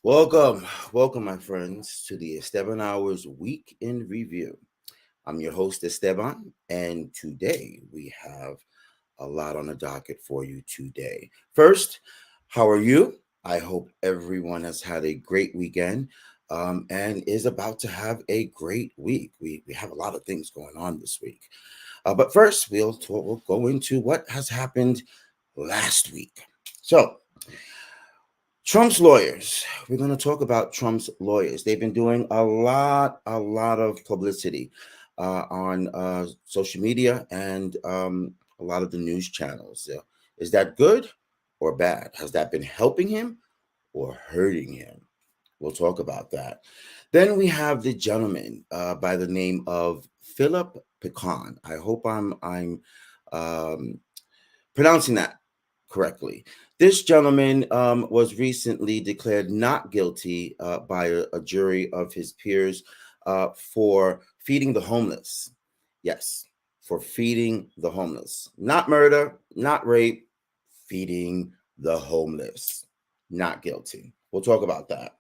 Welcome, my friends, to the Esteban Hours Week in Review. I'm your host, Esteban, and today we have a lot on the docket for you today. First, how are you? I hope everyone has had a great weekend and is about to have a great week. We have a lot of things going on this week. But first, we'll go into what has happened last week. So, Trump's lawyers. We're going to talk about Trump's lawyers. They've been doing a lot of publicity on social media and a lot of the news channels. Is that good or bad? Has that been helping him or hurting him? We'll talk about that. Then we have the gentleman by the name of Philip Pecan. I hope I'm pronouncing that correctly. This gentleman was recently declared not guilty by a jury of his peers for feeding the homeless. Yes, for feeding the homeless. Not murder, not rape, feeding the homeless. Not guilty. We'll talk about that.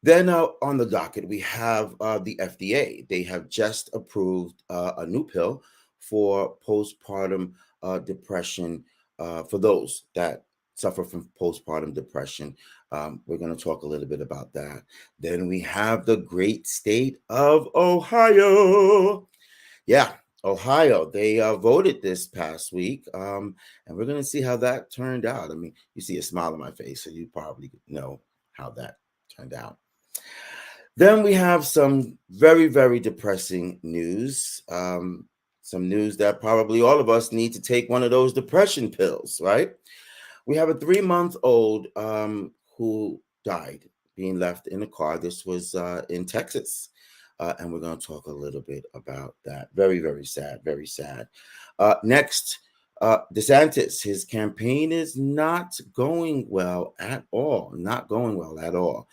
Then on the docket, we have the FDA. They have just approved a new pill for postpartum depression for those that suffer from postpartum depression. We're going to talk a little bit about that. Then we have the great state of Ohio. Yeah, Ohio. They voted this past week, and we're going to see how that turned out. I mean, you see a smile on my face, so you probably know how that turned out. Then we have some very depressing news. Some news that probably all of us need to take one of those depression pills, right? We have a 3-month-old who died being left in a car. This was in Texas. And we're going to talk a little bit about that. Very sad, very sad. Next, DeSantis, his campaign is not going well at all. Not going well at all.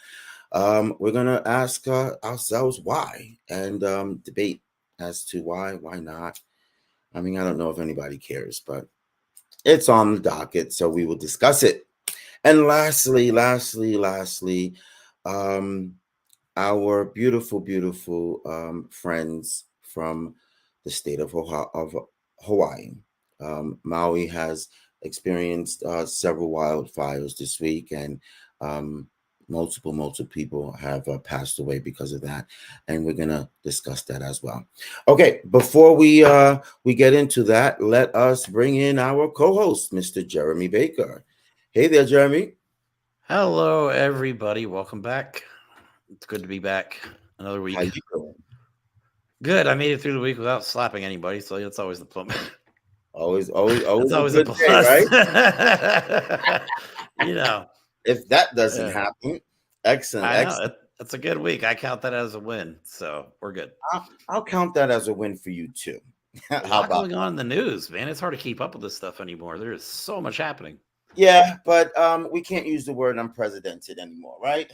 We're going to ask ourselves why and debate as to why not. I mean, I don't know if anybody cares, but it's on the docket, so we will discuss it. And lastly, our beautiful friends from the state of Hawaii. Maui has experienced several wildfires this week, and multiple people have passed away because of that, and we're gonna discuss that as well. Okay, before we get into that, let us bring in our co-host, Mr. Jeremy Baker. Hey there, Jeremy. Hello, everybody. Welcome back. It's good to be back. Another week. How you doing? Good. I made it through the week without slapping anybody, so that's always the plus. Always It's always a a good plus, day, right? you know. If that doesn't happen, excellent. I know it's a good week. I count that as a win, so we're good. I'll count that as a win for you too. A lot going on in the news, man. It's hard to keep up with this stuff anymore. There is so much happening. Yeah, but we can't use the word unprecedented anymore, right?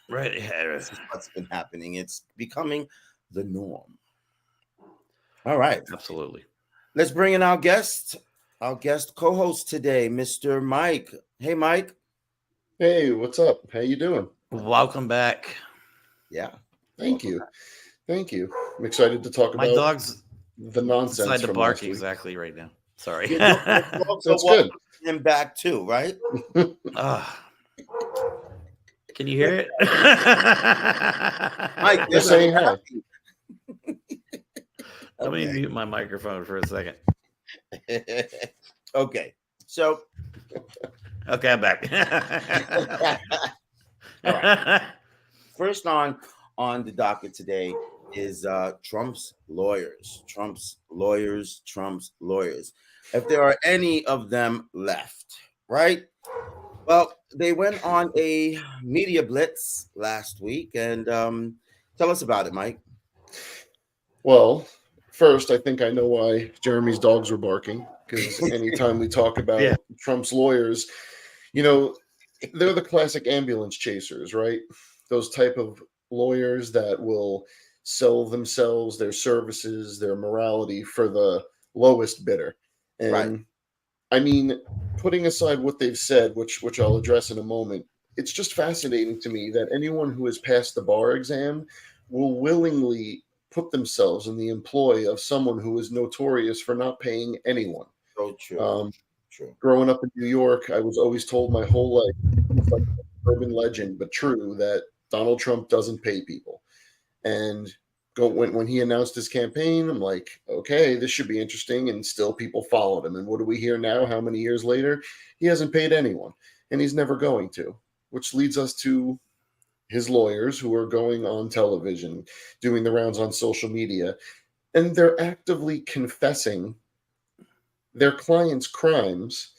Right. This is what's been happening. It's becoming the norm. All right. Absolutely. Let's bring in our guest co-host today, Mr. Mike. Hey, Mike. Hey, what's up? How you doing? Welcome back. Yeah. Thank you. I'm excited to talk My about dog's the nonsense decided to from bark last week. exactly right now. Sorry. That's good. Him back too, right? Can you hear it? Mike, Just saying hi. Let me mute my microphone for a second. Okay. So okay, I'm back. All right. First on the docket today is Trump's lawyers. If there are any of them left, right? Well, they went on a media blitz last week, and tell us about it, Mike. Well, first, I think I know why Jeremy's dogs were barking, because anytime we talk about Trump's lawyers, they're the classic ambulance chasers, right? Those type of lawyers that will sell themselves, their services, their morality for the lowest bidder. And I mean, putting aside what they've said, which I'll address in a moment, it's just fascinating to me that anyone who has passed the bar exam will willingly put themselves in the employ of someone who is notorious for not paying anyone. So true. True. Growing up in New York, I was always told my whole life, it's like an urban legend, but true, that Donald Trump doesn't pay people. And when he announced his campaign, I'm like, okay, this should be interesting. And still people followed him. And what do we hear now? How many years later? He hasn't paid anyone, and he's never going to, which leads us to his lawyers, who are going on television, doing the rounds on social media, and they're actively confessing their clients' crimes.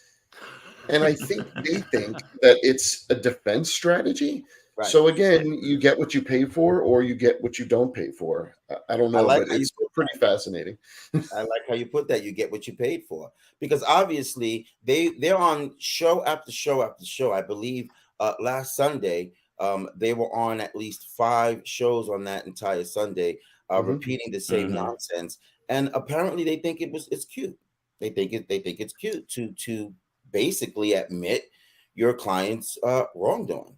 And I think they think that it's a defense strategy. Right. So again, you get what you pay for, or you get what you don't pay for. I don't know, but it's pretty fascinating. I like how you put that. You get what you paid for, because obviously they're on show after show after show. I believe last Sunday they were on at least 5 shows on that entire Sunday, repeating the same nonsense. And apparently they think it's cute. They think it's cute to basically admit your client's wrongdoing.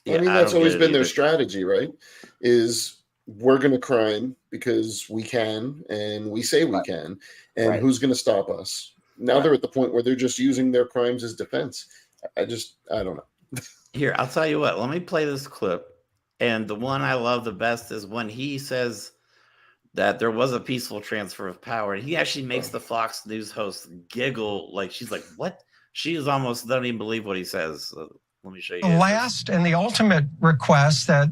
I mean, that's always been their strategy, right? Is we're going to crime because we can, and we say we can, and who's going to stop us? Now they're at the point where they're just using their crimes as defense. I don't know. Here, I'll tell you what. Let me play this clip. And the one I love the best is when he says that there was a peaceful transfer of power. And he actually makes the Fox News host giggle. Like, she's like, what? She is almost doesn't even believe what he says. Let me show you. The last and the ultimate request that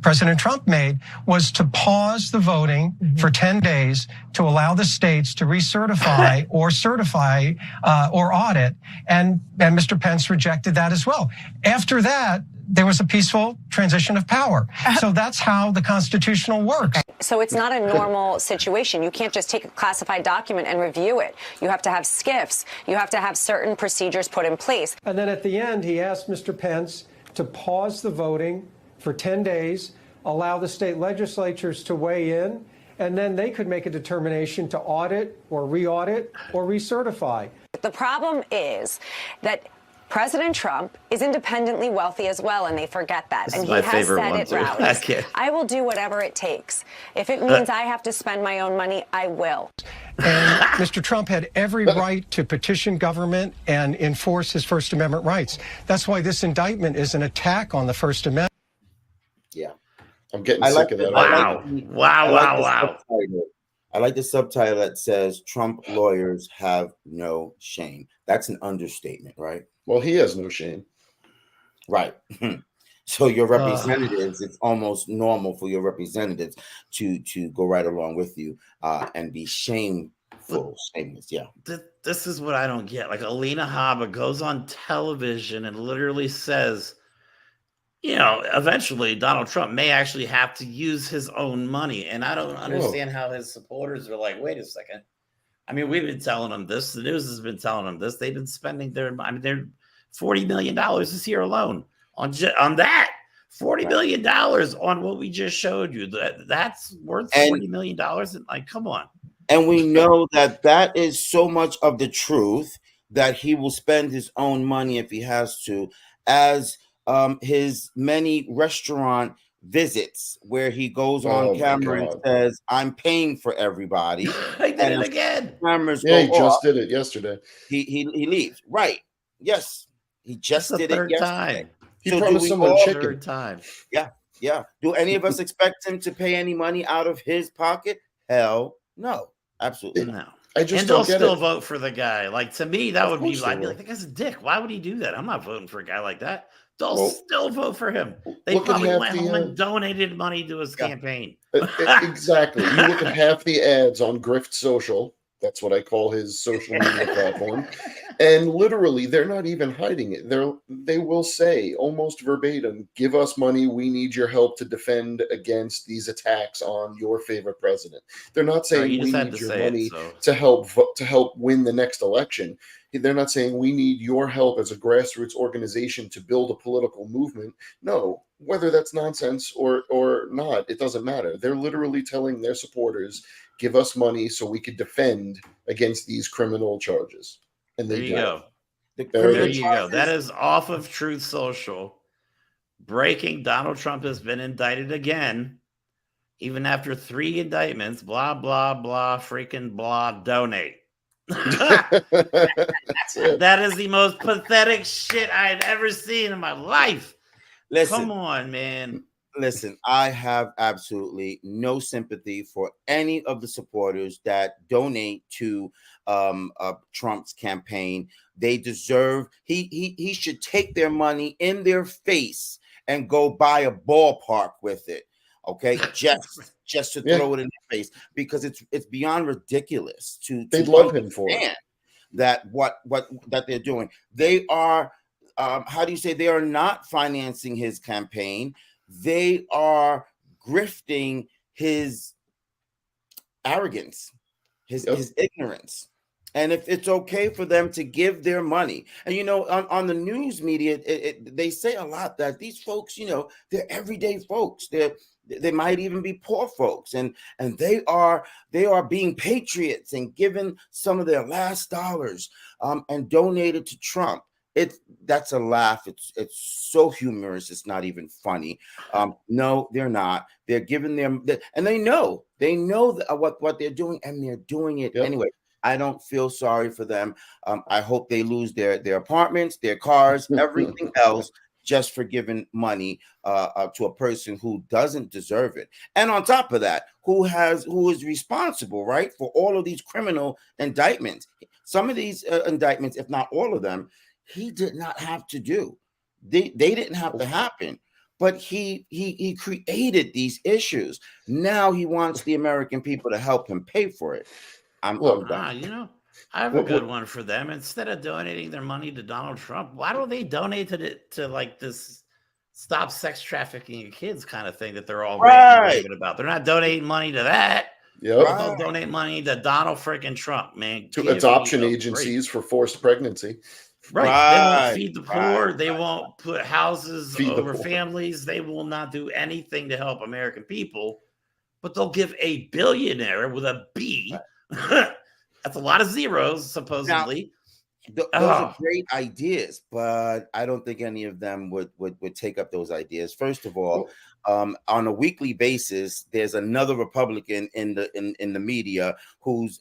President Trump made was to pause the voting for 10 days to allow the states to recertify or certify or audit. And Mr. Pence rejected that as well. After that, there was a peaceful transition of power. So that's how the constitutional works. So it's not a normal situation. You can't just take a classified document and review it. You have to have skiffs. You have to have certain procedures put in place. And then at the end, he asked Mr. Pence to pause the voting for 10 days, allow the state legislatures to weigh in, and then they could make a determination to audit or re-audit or recertify. The problem is that President Trump is independently wealthy as well, and they forget that. And he has said it rallies. I will do whatever it takes. If it means I have to spend my own money, I will. And Mr. Trump had every right to petition government and enforce his First Amendment rights. That's why this indictment is an attack on the First Amendment. Yeah. I'm getting sick of that. Wow. I like the subtitle that says Trump lawyers have no shame. That's an understatement, right? Well, he has no shame. Right. So your representatives, it's almost normal for your representatives to go right along with you and be shameless. Yeah. This is what I don't get. Like, Alina Habba goes on television and literally says, you know, eventually Donald Trump may actually have to use his own money. And I don't understand how his supporters are like, wait a second. I mean, we've been telling them this. The news has been telling them this. They've been spending they're $40 million this year alone on that. $40 million on what we just showed you. That's worth $40 million. And like, come on. And we know that is so much of the truth, that he will spend his own money if he has to, as his many restaurant visits where he goes on camera and says, I'm paying for everybody. I did it again. He just did it yesterday. He leaves. Right. Yes. He just did it yesterday. Time. He promised someone chicken. Third time. Yeah. Do any of us expect him to pay any money out of his pocket? Hell no. Absolutely no. I just and don't they'll get still it. vote for the guy. Like, to me, that would be like, I'd be like, that guy's a dick. Why would he do that? I'm not voting for a guy like that. They'll still vote for him. They probably went home and donated money to his campaign. Exactly. You look at half the ads on Grift Social. That's what I call his social media platform. And literally, they're not even hiding it. They will say almost verbatim, give us money. We need your help to defend against these attacks on your favorite president. They're not saying we need your money to help win the next election. They're not saying we need your help as a grassroots organization to build a political movement. No, whether that's nonsense or not, it doesn't matter. They're literally telling their supporters, give us money so we could defend against these criminal charges. And there you go. There you go. That is off of Truth Social. Breaking: Donald Trump has been indicted again, even after 3 indictments. Blah, blah, blah, freaking blah, donate. That is the most pathetic shit I've ever seen in my life. Listen, come on, man. Listen, I have absolutely no sympathy for any of the supporters that donate to Trump's campaign. They deserve, he should take their money in their face and go buy a ballpark with it. Okay, just to throw it in their face, because it's beyond ridiculous they love him for it. That what they're doing. They are how do you say, they are not financing his campaign. They are grifting his arrogance, his ignorance. And if it's okay for them to give their money, and you know, on the news media, they say a lot that these folks, you know, they're everyday folks. They might even be poor folks, and they are being patriots and giving some of their last dollars and donated to Trump. That's a laugh. It's so humorous. It's not even funny. No, they're not. They're giving them, and they know what they're doing, and they're doing it anyway. I don't feel sorry for them. I hope they lose their apartments, their cars, everything else, just for giving money to a person who doesn't deserve it. And on top of that, who is responsible, right, for all of these criminal indictments. Some of these indictments, if not all of them, he did not have to do. They didn't have to happen. But he created these issues. Now he wants the American people to help him pay for it. I'm done. You know, I have a good one for them. Instead of donating their money to Donald Trump, why don't they donate to like this stop sex trafficking of kids kind of thing that they're all raving about? They're not donating money to that. They'll donate money to Donald freaking Trump, man. To adoption agencies for forced pregnancy. They won't feed the poor. They won't put houses over families. They will not do anything to help American people. But they'll give a billionaire with a B. That's a lot of zeros, supposedly. Now, those are great ideas, but I don't think any of them would take up those ideas. First of all, on a weekly basis, there's another Republican in the media who's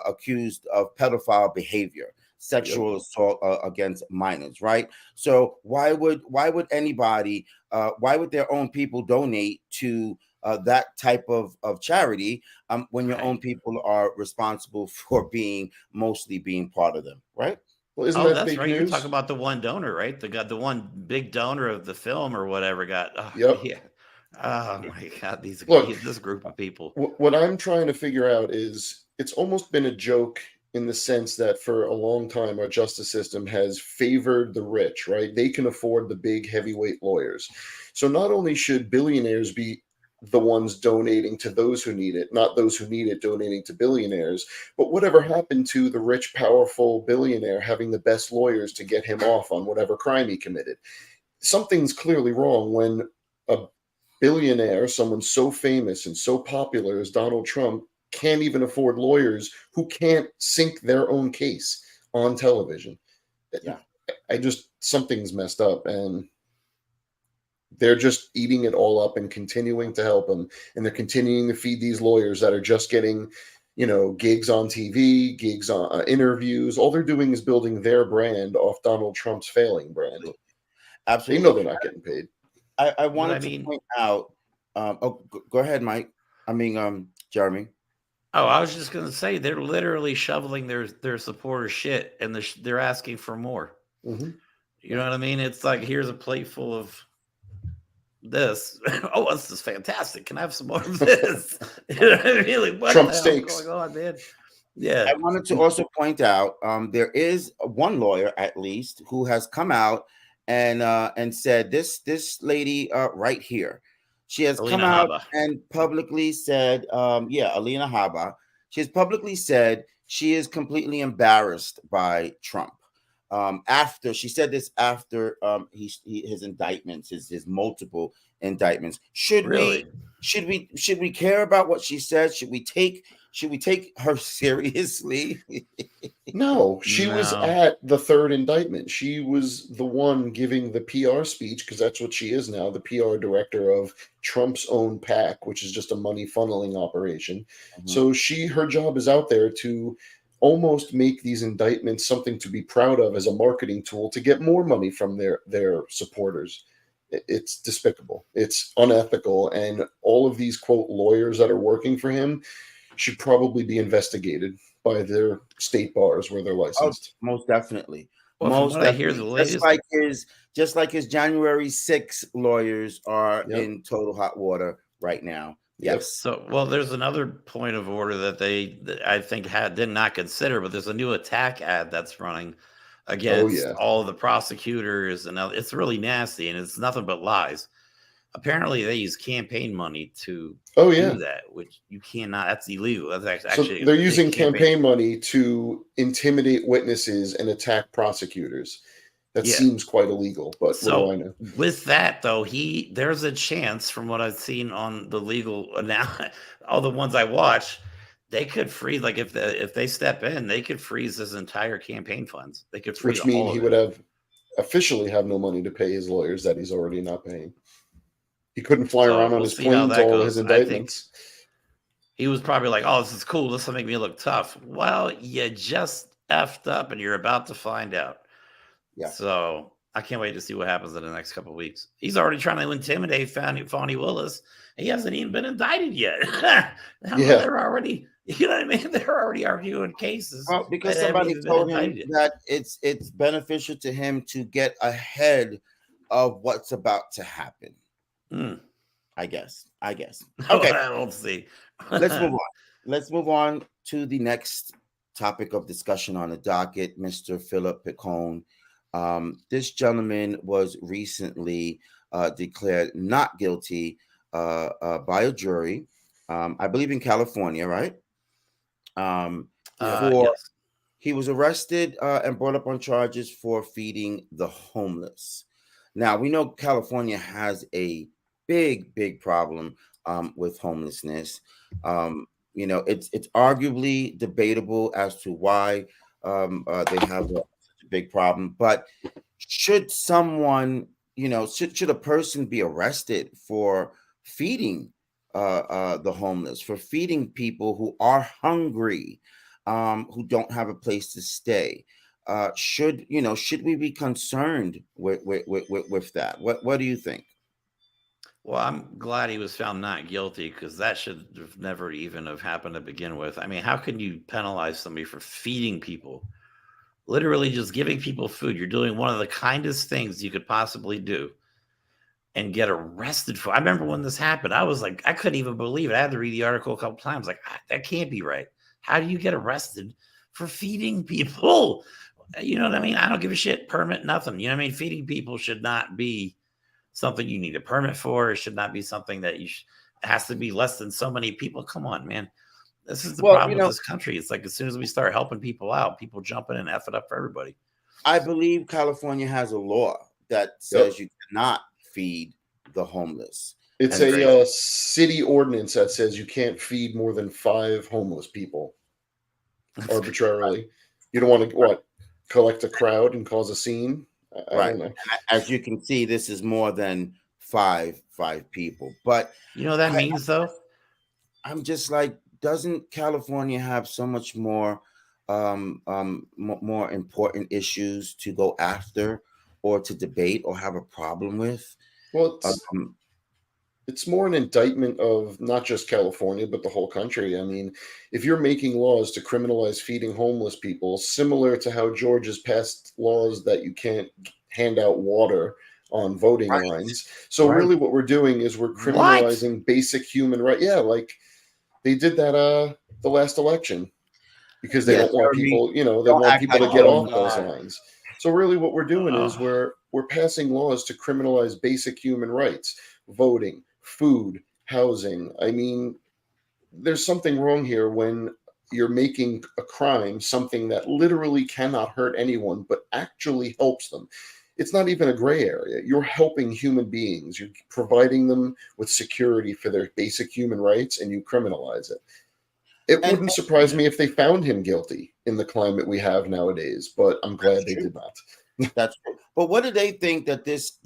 accused of pedophile behavior, sexual assault against minors, right? So why would anybody, why would their own people donate to that type of charity when your own people are responsible for mostly being part of them, right? Well, isn't that that's big right. news? You're talking about the one donor, right? The one big donor of the film or whatever got. Oh my God, this group of people. What I'm trying to figure out is, it's almost been a joke in the sense that for a long time our justice system has favored the rich, right? They can afford the big heavyweight lawyers. So not only should billionaires be the ones donating to those who need it, not those who need it donating to billionaires, but whatever happened to the rich, powerful billionaire having the best lawyers to get him off on whatever crime he committed? Something's clearly wrong when a billionaire, someone so famous and so popular as Donald Trump, can't even afford lawyers who can't sink their own case on television. Something's messed up, and they're just eating it all up and continuing to help them. And they're continuing to feed these lawyers that are just getting, gigs on TV, gigs on interviews. All they're doing is building their brand off Donald Trump's failing brand. Absolutely. They know they're not getting paid. I wanted to point out, go ahead, Mike. Jeremy. Oh, I was just going to say, they're literally shoveling their supporters shit, and they're asking for more. Mm-hmm. You know what I mean? It's like, here's a plate full of this. Oh, this is fantastic. Can I have some more of this? You know what I mean? Like, what Trump the hell steaks. is going on, man? Yeah. I wanted to also point out, there is one lawyer, at least, who has come out and said this lady right here. She has Alina come out Habba. and publicly said, Alina Habba. She has publicly said she is completely embarrassed by Trump. after she said this after his indictments, his multiple indictments. Should we care about what she said? Should we take her seriously? No, she was at the third indictment. She was the one giving the PR speech, because that's what she is now, the PR director of Trump's own PAC, which is just a money funneling operation. Mm-hmm. So her job is out there to almost make these indictments something to be proud of as a marketing tool to get more money from their supporters. It's despicable. It's unethical. And all of these, quote, lawyers that are working for him should probably be investigated by their state bars where they're licensed. Oh, most definitely. Well, most definitely. I hear the latest, just like his January 6th lawyers are in total hot water right now. Yes. So, well, there's another point of order that I think did not consider, but there's a new attack ad that's running against all of the prosecutors, and it's really nasty, and it's nothing but lies. Apparently, they use campaign money to do that, which you cannot. That's illegal. That's actually they're using campaign money to intimidate witnesses and attack prosecutors. That seems quite illegal, but what do I know? With that, though, there's a chance, from what I've seen on the legal now, all the ones I watch, they could freeze. Like if they step in, they could freeze his entire campaign funds. They could freeze. Which means he would officially have no money to pay his lawyers that he's already not paying. He couldn't fly around on his plane to all his indictments. He was probably like, "Oh, this is cool. This will make me look tough." Well, you just effed up, and you're about to find out. Yeah. So I can't wait to see what happens in the next couple of weeks. He's already trying to intimidate Fani Willis. He hasn't even been indicted yet. They're already, you know what I mean? They're already arguing cases. Well, because somebody told him that it's beneficial to him to get ahead of what's about to happen. I guess. Okay. We'll see. Let's move on to the next topic of discussion on the docket, Mr. Philip Picone. This gentleman was recently declared not guilty by a jury, I believe in California, right? Yes. He was arrested and brought up on charges for feeding the homeless. Now, we know California has a big problem with homelessness. It's arguably debatable as to why they have a big problem, but should someone, should a person be arrested for feeding the homeless, for feeding people who are hungry, who don't have a place to stay? Should we be concerned with that? What do you think? Well, I'm glad he was found not guilty, because that should have never even have happened to begin with. I mean, how can you penalize somebody for feeding people? Literally just giving people food. You're doing one of the kindest things you could possibly do, and get arrested for. I remember when this happened, I was like, I couldn't even believe it. I had to read the article a couple times. Like, that can't be right. How do you get arrested for feeding people? You know what I mean? I don't give a shit. Permit, nothing. You know what I mean? Feeding people should not be something you need a permit for. It should not be something that it has to be less than so many people. Come on, man. This is the problem with this country. It's like, as soon as we start helping people out, people jump in and F it up for everybody. I believe California has a law that says you cannot feed the homeless. It's a city ordinance that says you can't feed more than 5 homeless people arbitrarily. You don't want to collect a crowd and cause a scene. I don't know. As you can see, this is more than five people. But you know what that means, though? I'm just like, doesn't California have so much more more important issues to go after or to debate or have a problem with? Well, it's more an indictment of not just California, but the whole country. I mean, if you're making laws to criminalize feeding homeless people, similar to how Georgia's passed laws that you can't hand out water on voting lines. So really what we're doing is we're criminalizing basic human rights. Yeah, like they did that the last election, because they don't want people, they want people to get off those lines. So really what we're doing is we're passing laws to criminalize basic human rights, voting, food, housing. I mean, there's something wrong here when you're making a crime something that literally cannot hurt anyone, but actually helps them. It's not even a gray area. You're helping human beings. You're providing them with security for their basic human rights, and you criminalize it. It wouldn't surprise me if they found him guilty in the climate we have nowadays, but I'm glad they did not. That's true. But what do they think that this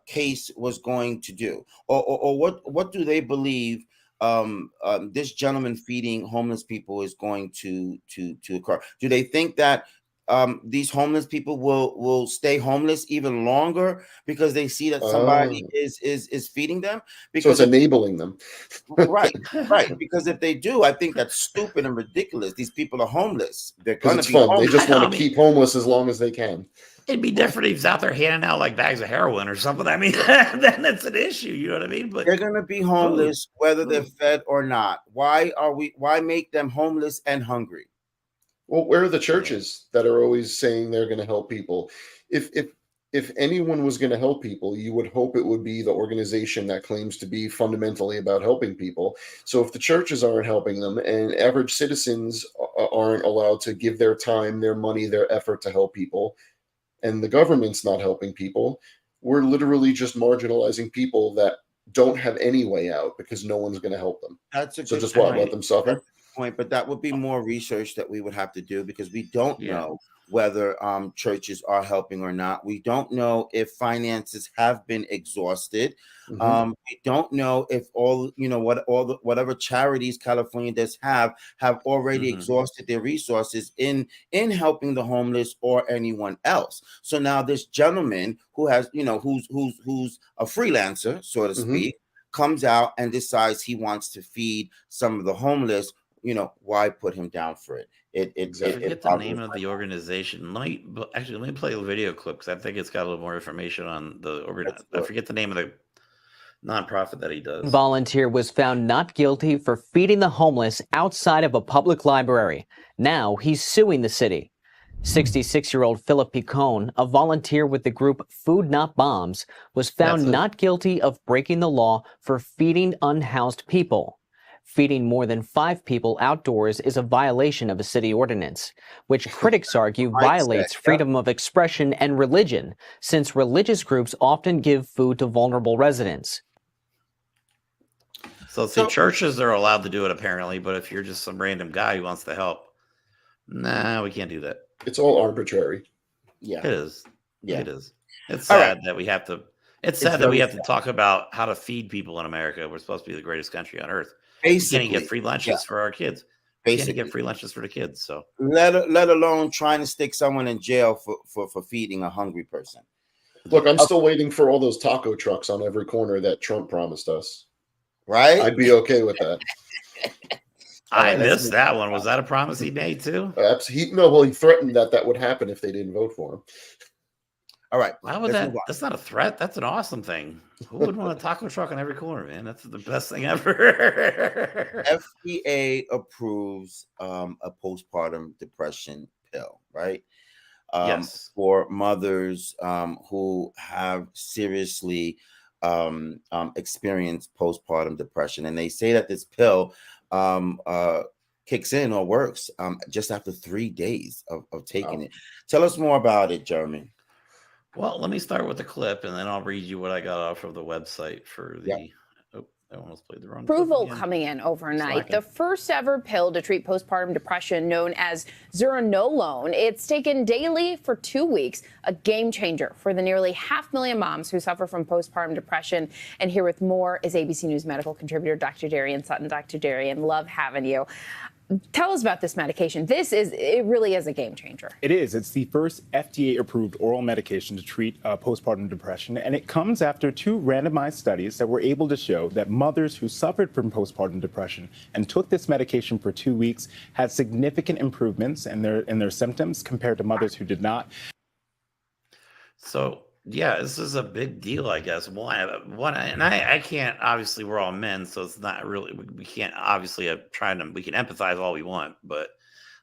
case was going to do, or what do they believe this gentleman feeding homeless people is going to occur? Do they think that these homeless people will stay homeless even longer because they see that somebody is feeding them? Because so it's enabling them. right. Because if they do, I think that's stupid and ridiculous. These people are homeless. They're going to be fun. homeless. They just want to keep homeless as long as they can. It'd be different if he's out there handing out like bags of heroin or something. I mean, then that's an issue. You know what I mean? But they're going to be homeless whether they're fed or not. Why make them homeless and hungry? Well, where are the churches that are always saying they're going to help people? If anyone was going to help people, you would hope it would be the organization that claims to be fundamentally about helping people. So if the churches aren't helping them and average citizens aren't allowed to give their time, their money, their effort to help people, and the government's not helping people, we're literally just marginalizing people that don't have any way out because no one's going to help them. That's a so good just point. let them suffer. Point, but that would be more research that we would have to do because we don't know whether churches are helping or not. We don't know if finances have been exhausted. We don't know if whatever charities California does have already exhausted their resources in helping the homeless or anyone else. So now this gentleman who has who's a freelancer, so to speak, comes out and decides he wants to feed some of the homeless. Why put him down for it? Forget the name of the organization. Let me play a video clip because I think it's got a little more information on the organization. I forget the name of the nonprofit that he does. Volunteer was found not guilty for feeding the homeless outside of a public library. Now he's suing the city. 66-year-old Philip Picone, a volunteer with the group Food Not Bombs, was found not guilty of breaking the law for feeding unhoused people. Feeding more than 5 people outdoors is a violation of a city ordinance, which critics argue violates freedom of expression and religion, since religious groups often give food to vulnerable residents. So churches are allowed to do it apparently, but if you're just some random guy who wants to help, nah, we can't do that. It's all arbitrary. Yeah, it is. Yeah, it is. It's sad that we have to. It's sad that we have to talk about how to feed people in America. We're supposed to be the greatest country on earth. Basically, we can't get free lunches for our kids. Basically, can't get free lunches for the kids. So let alone trying to stick someone in jail for feeding a hungry person. Look, I'm still waiting for all those taco trucks on every corner that Trump promised us. Right? I'd be okay with that. I missed that one. Was that a promise he made too? He threatened that would happen if they didn't vote for him. All right. Why would that? That's not a threat. That's an awesome thing. Who would want a taco truck on every corner, man? That's the best thing ever. FDA approves a postpartum depression pill, right? Yes. For mothers who have seriously experienced postpartum depression. And they say that this pill kicks in or works just after 3 days of taking it. Tell us more about it, Jeremy. Well, let me start with the clip, and then I'll read you what I got off of the website for the. Yep. Oh, I almost played the wrong. Approval coming in overnight. The first ever pill to treat postpartum depression, known as zuranolone. It's taken daily for 2 weeks. A game changer for the nearly 500,000 moms who suffer from postpartum depression. And here with more is ABC News medical contributor Dr. Darian Sutton. Dr. Darian, love having you. Tell us about this medication. It really is a game changer. It is. It's the first FDA-approved oral medication to treat postpartum depression, and it comes after 2 randomized studies that were able to show that mothers who suffered from postpartum depression and took this medication for 2 weeks had significant improvements in their symptoms compared to mothers who did not. So, yeah, this is a big deal, I guess. One, and I can't, obviously, we're all men, so it's not really, we can't obviously we can empathize all we want, but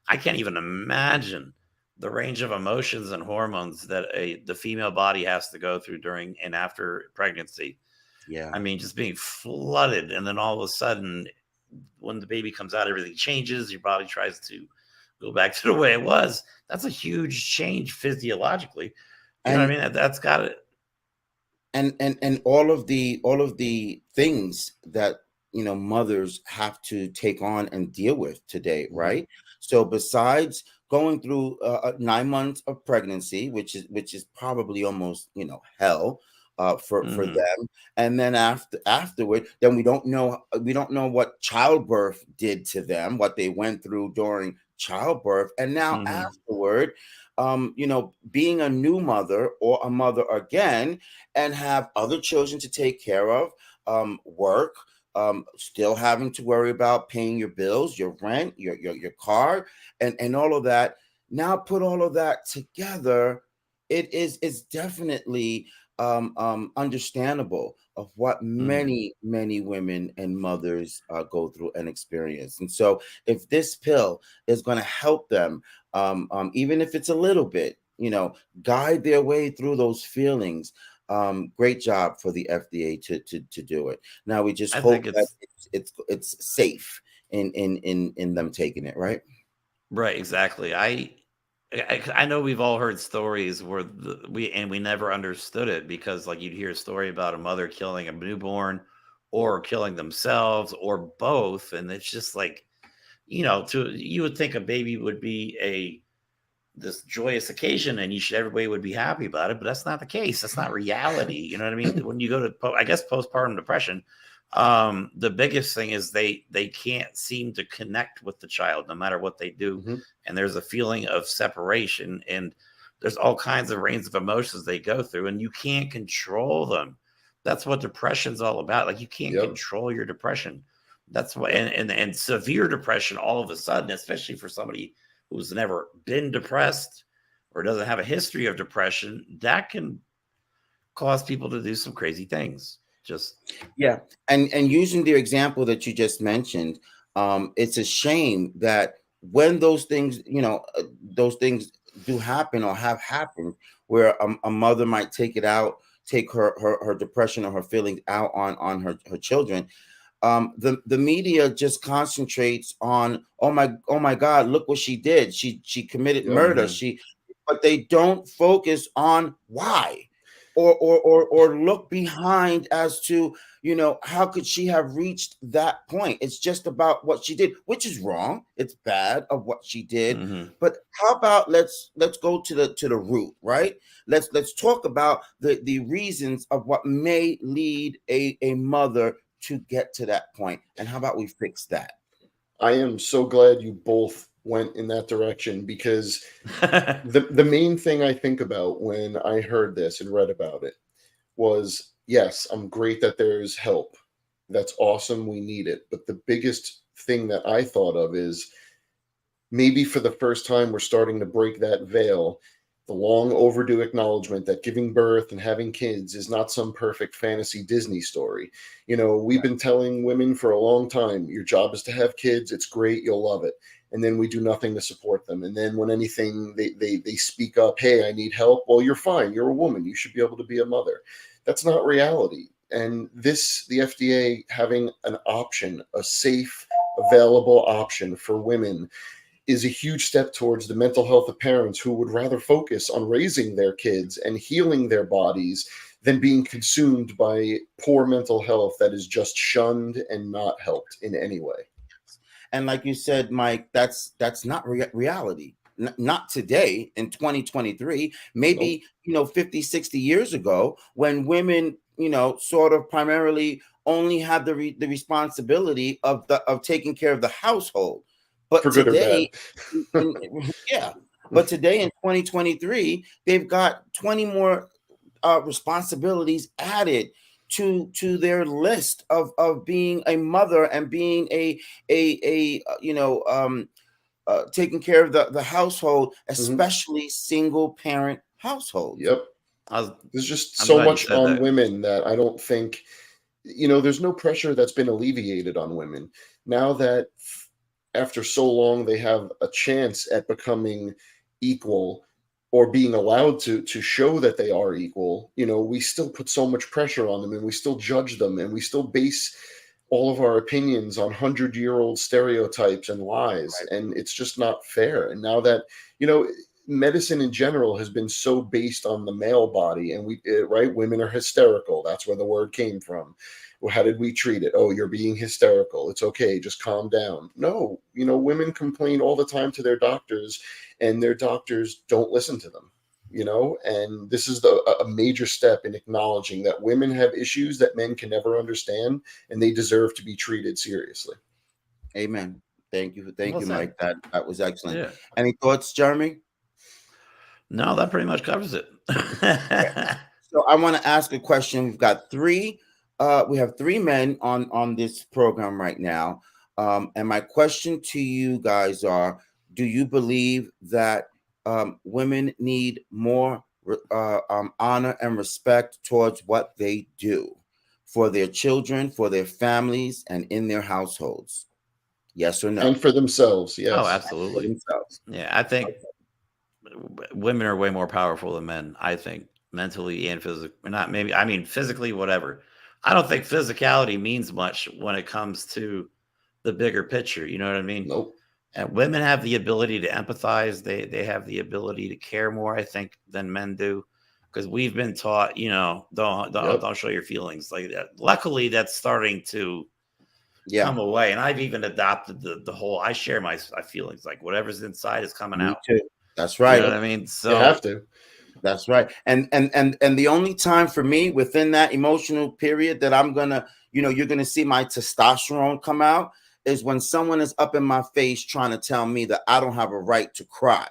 I can't even imagine the range of emotions and hormones that the female body has to go through during and after pregnancy. Yeah. I mean, just being flooded, and then all of a sudden when the baby comes out, everything changes. Your body tries to go back to the way it was. That's a huge change physiologically. You know what I mean? That's got it. And all of the things that, you know, mothers have to take on and deal with today, right? So besides going through 9 months of pregnancy, which is probably almost, you know, hell for them, and then afterward, then we don't know what childbirth did to them, what they went through during childbirth, and now afterward, you know, being a new mother or a mother again, and have other children to take care of, work, still having to worry about paying your bills, your rent, your car, and all of that. Now put all of that together, it's definitely understandable of what many women and mothers go through and experience. And so if this pill is going to help them, even if it's a little bit, you know, guide their way through those feelings, great job for the FDA to do it. Now we just hope that it's safe in them taking it, right? Right, exactly. I know we've all heard stories where we never understood it, because like you'd hear a story about a mother killing a newborn or killing themselves or both, and it's just like, you know, you would think a baby would be this joyous occasion and everybody would be happy about it, but that's not the case. That's not reality. You know what I mean? When you go to, I guess, postpartum depression, the biggest thing is they can't seem to connect with the child no matter what they do. And there's a feeling of separation, and there's all kinds of range of emotions they go through, and you can't control them. That's what depression's all about. Like, you can't control your depression. That's why, and severe depression all of a sudden, especially for somebody who's never been depressed or doesn't have a history of depression, that can cause people to do some crazy things. And using the example that you just mentioned, it's a shame that when those things, you know, those things do happen or have happened, where a mother might take her depression or her feelings out on her children. The media just concentrates on, oh my God, look what she did. She committed murder. But they don't focus on why, or look behind as to, you know, how could she have reached that point? It's just about what she did, which is wrong. It's bad of what she did. But how about let's go to the root, right? Let's talk about the reasons of what may lead a mother to get to that point, and how about we fix that? I am so glad you both went in that direction, because the main thing I think about when I heard this and read about it was, yes, I'm great that there's help. That's awesome. We need it. But the biggest thing that I thought of is, maybe for the first time, we're starting to break that veil, the long overdue acknowledgement that giving birth and having kids is not some perfect fantasy Disney story. You know, we've been telling women for a long time, your job is to have kids. It's great. You'll love it. And then we do nothing to support them. And then when anything, they speak up, hey, I need help. Well, you're fine. You're a woman. You should be able to be a mother. That's not reality. And the FDA having an option, a safe, available option for women, is a huge step towards the mental health of parents who would rather focus on raising their kids and healing their bodies than being consumed by poor mental health that is just shunned and not helped in any way. And like you said, Mike, that's not reality. Not today in 2023, maybe, you know, 50, 60 years ago, when women, you know, sort of primarily only had the responsibility of taking care of the household. But for good today, or bad. But today in 2023, they've got 20 more responsibilities added to their list of being a mother and being a taking care of the household, especially single parent households. Yep. There's just so much on women that I don't think, you know, there's no pressure that's been alleviated on women. Now that after so long they have a chance at becoming equal or being allowed to show that they are equal, you know, we still put so much pressure on them, and we still judge them, and we still base all of our opinions on 100-year-old stereotypes and lies. Right. And it's just not fair. And now that, medicine in general has been so based on the male body, and women are hysterical. That's where the word came from. Well, how did we treat it? Oh, you're being hysterical. It's okay. Just calm down. No, women complain all the time to their doctors, and their doctors don't listen to them. And this is a major step in acknowledging that women have issues that men can never understand, and they deserve to be treated seriously. Amen. Thank you. Thank you, Mike. That was excellent. Yeah. Any thoughts, Jeremy? No, that pretty much covers it. So I want to ask a question. We've got we have three men on this program right now. And my question to you guys are, do you believe that women need more honor and respect towards what they do for their children, for their families, and in their households? Yes or no? And for themselves, yes. Oh, absolutely. Themselves. Yeah, I think women are way more powerful than men, I think, mentally and physically. Physically, whatever. I don't think physicality means much when it comes to the bigger picture. You know what I mean? Nope. And women have the ability to empathize. They have the ability to care more, I think, than men do, because we've been taught, don't show your feelings like that. Luckily, that's starting to come away, and I've even adopted the whole. I share my feelings, like whatever's inside is coming out. Too. That's right. You know what I mean? So you have to. That's right. And the only time for me within that emotional period that I'm gonna, you're gonna see my testosterone come out is when someone is up in my face trying to tell me that I don't have a right to cry,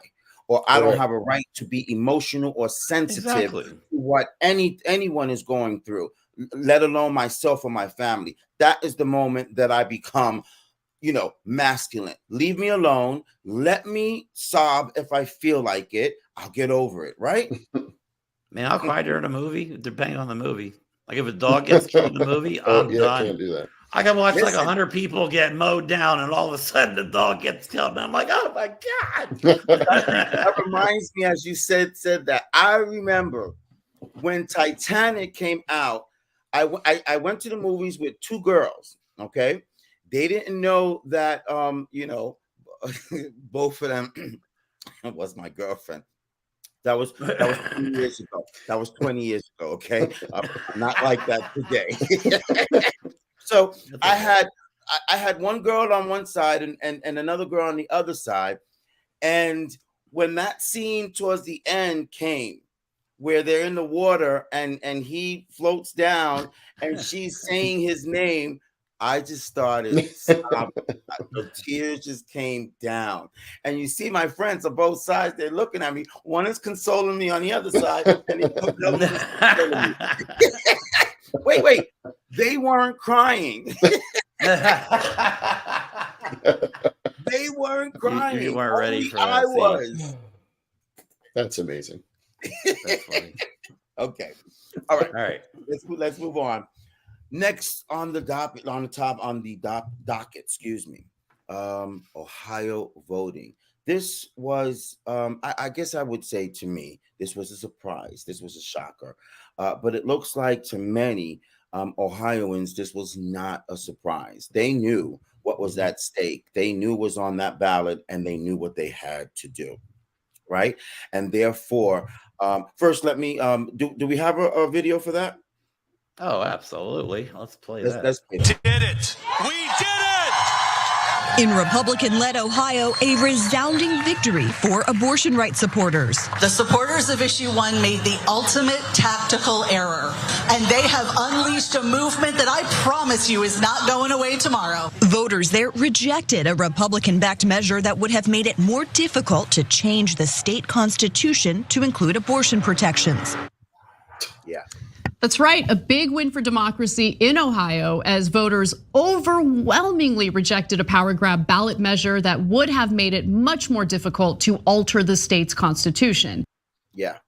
or I don't have a right to be emotional or sensitive to what anyone is going through, let alone myself or my family. That is the moment that I become, masculine. Leave me alone. Let me sob if I feel like it. I'll get over it, right? Man, I'll cry during a movie, depending on the movie. Like if a dog gets killed in the movie, I'm done. I can't do that. I can watch like 100 people get mowed down, and all of a sudden the dog gets killed, and I'm like, oh my God. That reminds me, as you said that, I remember when Titanic came out, I went to the movies with two girls, okay? They didn't know that, both of them was my girlfriend. That was 20 years ago. That was 20 years ago, okay? I'm not like that today. So I had one girl on one side and another girl on the other side. And when that scene towards the end came, where they're in the water and he floats down and she's saying his name, I just started sobbing. The tears just came down. And you see my friends on both sides, they're looking at me. One is consoling me on the other side. And wait. They weren't crying. They weren't crying. You weren't ready for that. I was. That's amazing. That's funny. Okay. All right. Let's move on. Next on the docket, docket, excuse me, Ohio voting. This was, I guess I would say to me, this was a surprise. This was a shocker. But it looks like to many Ohioans, this was not a surprise. They knew what was at stake. They knew what was on that ballot, and they knew what they had to do. Right. And therefore, first, let me, do we have a video for that? Oh, absolutely. Let's play that. We did it. In Republican-led Ohio, a resounding victory for abortion rights supporters. The supporters of Issue 1 made the ultimate tactical error, and they have unleashed a movement that I promise you is not going away tomorrow. Voters there rejected a Republican-backed measure that would have made it more difficult to change the state constitution to include abortion protections. Yeah. That's right, a big win for democracy in Ohio as voters overwhelmingly rejected a power grab ballot measure that would have made it much more difficult to alter the state's constitution. Yeah,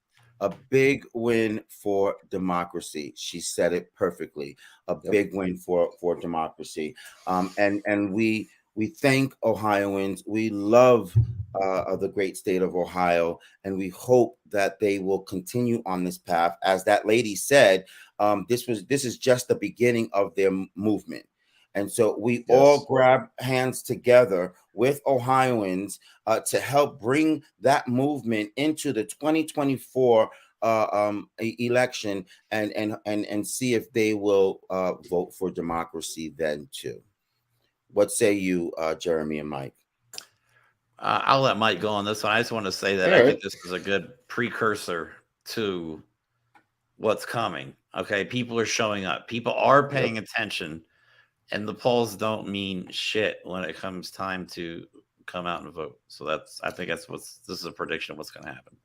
a big win for democracy. She said it perfectly. A big win for democracy. And we thank Ohioans. We love the great state of Ohio, and we hope that they will continue on this path. As that lady said, this is just the beginning of their movement. And so we all grab hands together with Ohioans to help bring that movement into the 2024 election and see if they will vote for democracy then too. What say you, Jeremy and Mike? I'll let Mike go on this one. I just want to say that I think this is a good precursor to what's coming. Okay, people are showing up. People are paying attention, and the polls don't mean shit when it comes time to come out and vote. So I think this is a prediction of what's going to happen.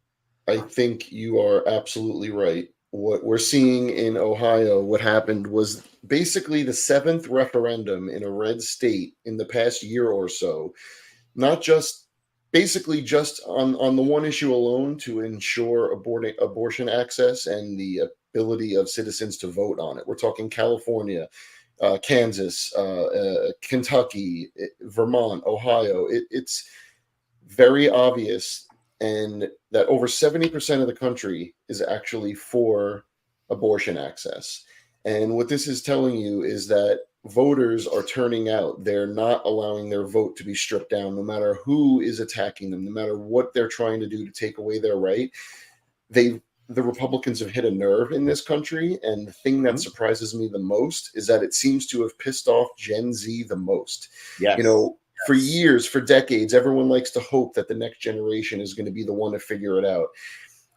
I think you are absolutely right. What we're seeing in Ohio, what happened was basically the 7th referendum in a red state in the past year or so, not just basically just on the one issue alone to ensure abortion access and the ability of citizens to vote on it. We're talking California, Kansas, Kentucky, Vermont, Ohio. It's very obvious, and that over 70% of the country is actually for abortion access. And what this is telling you is that voters are turning out. They're not allowing their vote to be stripped down, no matter who is attacking them, no matter what they're trying to do to take away their right. The Republicans have hit a nerve in this country, and the thing that surprises me the most is that it seems to have pissed off Gen Z the most. Yes. You know, for years, for decades, everyone likes to hope that the next generation is going to be the one to figure it out.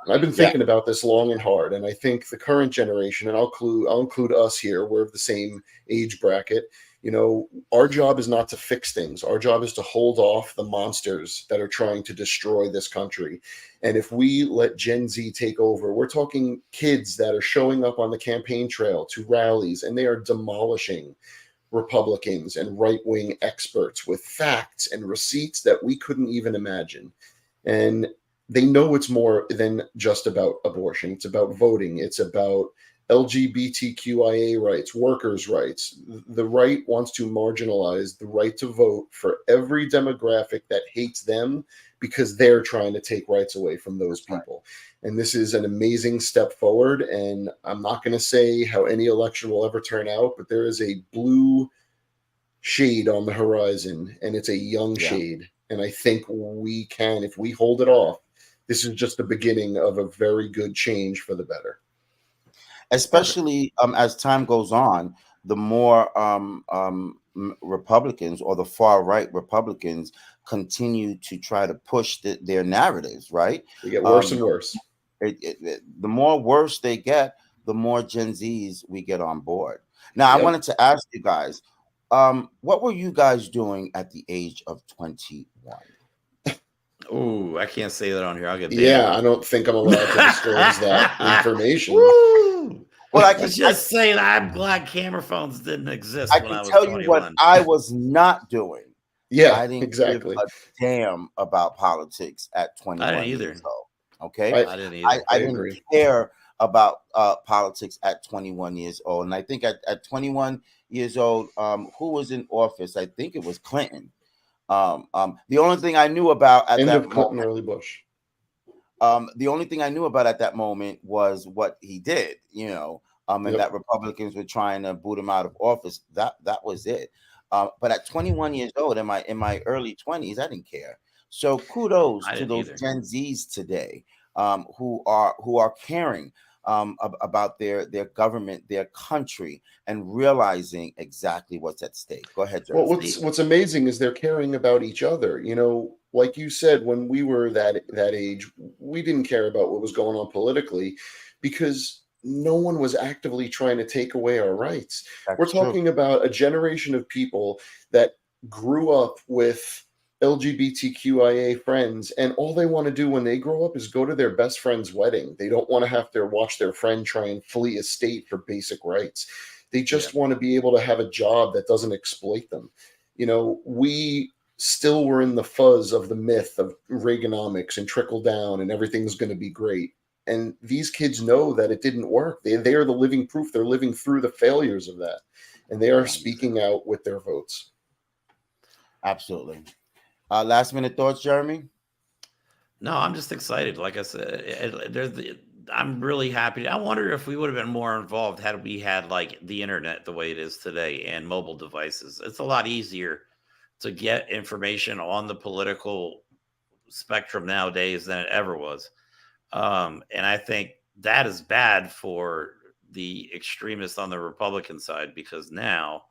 I've been thinking about this long and hard, and I think the current generation, and I'll include us here, we're of the same age bracket. You know, our job is not to fix things. Our job is to hold off the monsters that are trying to destroy this country. And if we let Gen Z take over, we're talking kids that are showing up on the campaign trail to rallies, and they are demolishing Republicans and right-wing experts with facts and receipts that we couldn't even imagine. And they know it's more than just about abortion. It's about voting. It's about LGBTQIA rights, workers' rights. The right wants to marginalize the right to vote for every demographic that hates them because they're trying to take rights away from those people. And this is an amazing step forward. And I'm not going to say how any election will ever turn out, but there is a blue shade on the horizon, and it's a young shade. And I think we can, if we hold it off, this is just the beginning of a very good change for the better. Especially as time goes on, the more Republicans or the far right Republicans continue to try to push their narratives, right? They get worse and worse. The more worse they get, the more Gen Zs we get on board. Now, I wanted to ask you guys, what were you guys doing at the age of 21? Oh, I can't say that on here. I'll get banned. Yeah, I don't think I'm allowed to disclose that information. Woo! Well, I can just say that I'm glad camera phones didn't exist when I was 21. I can tell you what I was not doing. Yeah, I didn't give a damn about politics at 21 I didn't either. years old. Okay, I didn't either. I didn't care about politics at 21 years old, and I think at 21 years old, who was in office? I think it was Clinton. The only thing I knew about at that moment, early Bush. The only thing I knew about at that moment was what he did, you know, and that Republicans were trying to boot him out of office. That was it. But at 21 years old, in my early 20s, I didn't care. So kudos to those Gen Zs today who are caring about their government, their country, and realizing exactly what's at stake. Go ahead, Joe. Well, what's amazing is they're caring about each other. You know, like you said, when we were that age, we didn't care about what was going on politically because no one was actively trying to take away our rights. We're talking about a generation of people that grew up with LGBTQIA friends, and all they want to do when they grow up is go to their best friend's wedding. They don't want to have to watch their friend try and flee a state for basic rights. They just want to be able to have a job that doesn't exploit them. You know, we still were in the fuzz of the myth of Reaganomics and trickle down and everything's going to be great. And these kids know that it didn't work. They are the living proof. They're living through the failures of that. And they are speaking out with their votes. Absolutely. Last minute thoughts, Jeremy? No, I'm just excited. Like I said, I'm really happy. I wonder if we would have been more involved had we had like the internet the way it is today and mobile devices. It's a lot easier to get information on the political spectrum nowadays than it ever was. And I think that is bad for the extremists on the Republican side, because now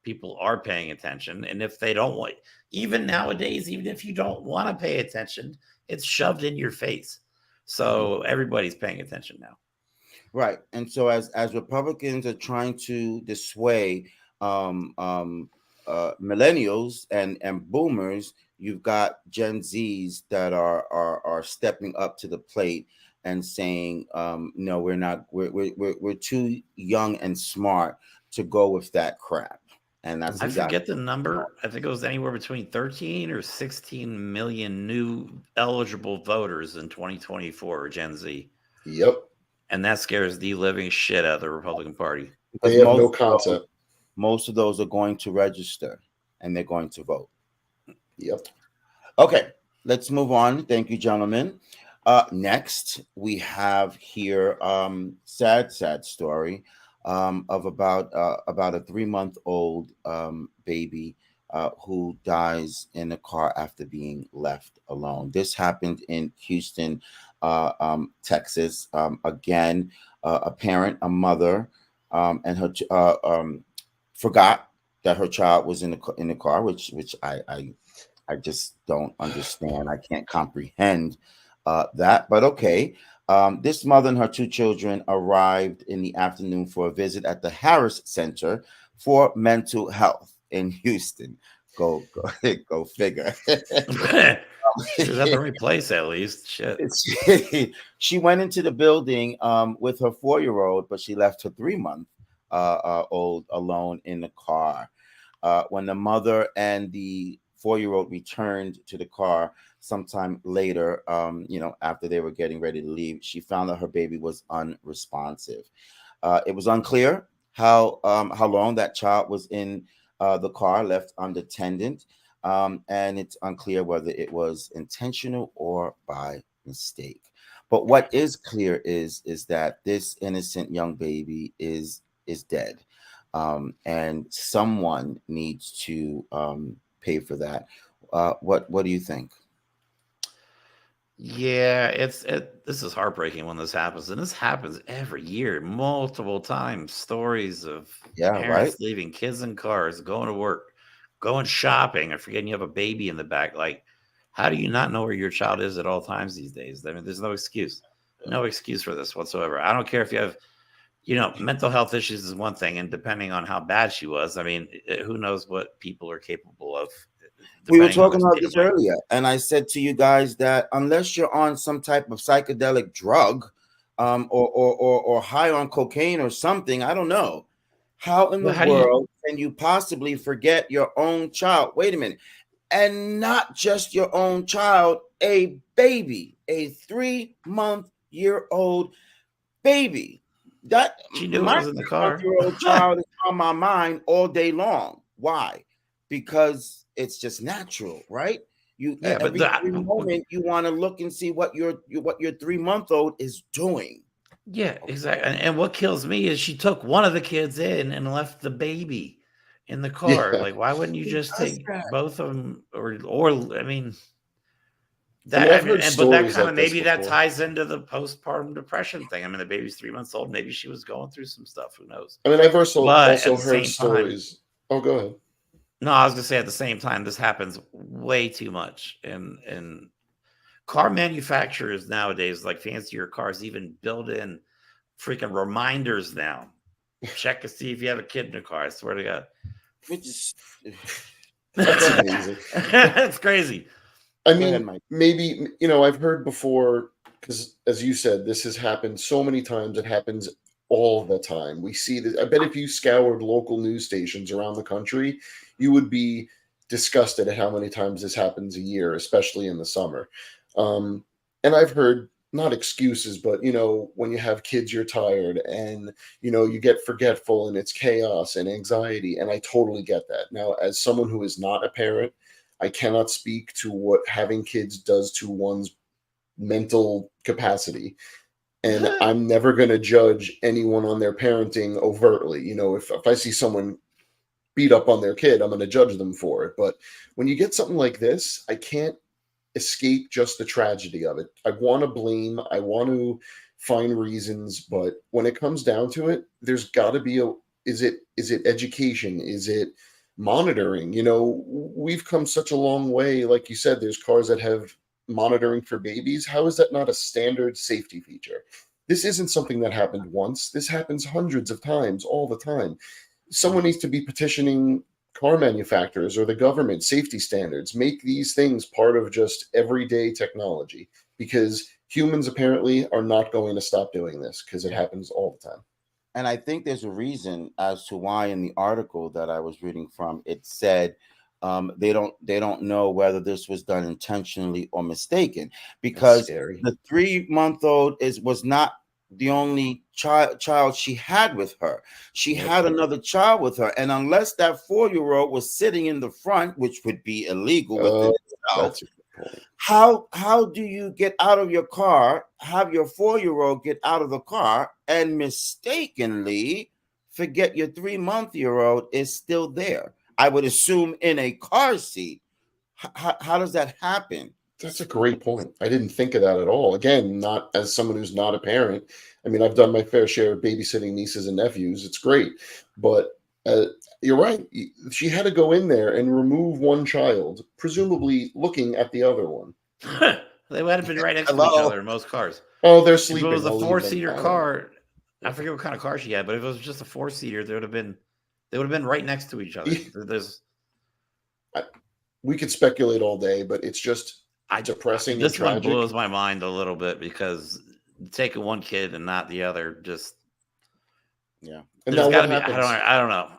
people are paying attention. And if they don't want, even nowadays, even if you don't want to pay attention, it's shoved in your face. So everybody's paying attention now. Right. And so as Republicans are trying to dissuade millennials and boomers, you've got Gen Zs that are stepping up to the plate and saying, no, we're not, we're too young and smart to go with that crap. And that's I forget the number. I think it was anywhere between 13 or 16 million new eligible voters in 2024, Gen Z. Yep. And that scares the living shit out of the Republican Party. They have no concept. Most of those are going to register and they're going to vote. Yep. Okay, let's move on. Thank you, gentlemen. Next, we have here sad story of about a 3-month-old baby who dies in a car after being left alone. This happened in Houston, Texas. Again, a parent, a mother, and her forgot that her child was in the car, which I just don't understand. I can't comprehend that, but okay. This mother and her 2 children arrived in the afternoon for a visit at the Harris Center for Mental Health in Houston. Go figure. She was at the right place, at least. Shit. She went into the building with her 4-year-old, but she left her 3-month-old alone in the car. When the mother and the 4-year-old returned to the car sometime later, after they were getting ready to leave, she found that her baby was unresponsive. It was unclear how long that child was in the car, left unattended, and it's unclear whether it was intentional or by mistake. But what is clear is that this innocent young baby is dead, and someone needs to pay for that. What do you think? Yeah, this is heartbreaking when this happens, and this happens every year, multiple times. Stories of parents leaving kids in cars, going to work, going shopping, and forgetting you have a baby in the back. Like, how do you not know where your child is at all times these days? I mean, there's no excuse for this whatsoever. I don't care if you have, mental health issues is one thing, and depending on how bad she was, I mean, who knows what people are capable of. We were talking about this earlier, and I said to you guys that unless you're on some type of psychedelic drug, or high on cocaine or something, I don't know, how in the world can you possibly forget your own child? Wait a minute, and not just your own child, a baby, a 3-month-old baby. That she knew it was in the car. 3-month-old child is on my mind all day long. Why? Because it's just natural, right? Every moment you want to look and see what your 3-month-old is doing. Yeah, exactly. And what kills me is she took one of the kids in and left the baby in the car. Yeah. Like, why wouldn't you just take both of them? Or I mean, but that kind of maybe that ties into the postpartum depression thing. I mean, the baby's 3 months old. Maybe she was going through some stuff. Who knows? I mean, I've also heard stories. Oh, go ahead. No, I was gonna say at the same time, this happens way too much. And car manufacturers nowadays, like fancier cars, even build in freaking reminders now. Check to see if you have a kid in the car. I swear to God. That's amazing. That's crazy. I mean, maybe, I've heard before, because as you said, this has happened so many times. It happens all the time. We see this. I bet if you scoured local news stations around the country, you would be disgusted at how many times this happens a year, especially in the summer. And I've heard, not excuses, but, when you have kids, you're tired and, you get forgetful and it's chaos and anxiety. And I totally get that. Now, as someone who is not a parent, I cannot speak to what having kids does to one's mental capacity. And I'm never going to judge anyone on their parenting overtly. You know, if I see someone beat up on their kid, I'm going to judge them for it. But when you get something like this, I can't escape just the tragedy of it. I want to blame, I want to find reasons, but when it comes down to it, there's got to be is it education? Is it monitoring? You know, we've come such a long way. Like you said, there's cars that have monitoring for babies. How is that not a standard safety feature? This isn't something that happened once. This happens hundreds of times all the time. Someone needs to be petitioning car manufacturers or the government safety standards. Make these things part of just everyday technology, because humans apparently are not going to stop doing this, because it happens all the time. And I think there's a reason as to why in the article that I was reading from, it said they don't know whether this was done intentionally or mistaken, because the 3-month-old was not the only child she had with her. She had another child with her, and unless that 4-year-old was sitting in the front, which would be illegal within itself, how do you get out of your car, have your 4-year-old get out of the car, and mistakenly forget your 3-month-old is still there? I would assume in a car seat. How does that happen? That's a great point. I didn't think of that at all. Again, not as someone who's not a parent. I mean, I've done my fair share of babysitting nieces and nephews. It's great. But you're right. She had to go in there and remove one child, presumably looking at the other one. They would have been right next to each other in most cars. Oh, they're sleeping. If it was a 4-seater car, I forget what kind of car she had, but if it was just a 4-seater, they would have been right next to each other. We could speculate all day, but it's just depressing. This one blows my mind a little bit, because taking one kid and not the other, just And there's now got to be. happens? I don't know.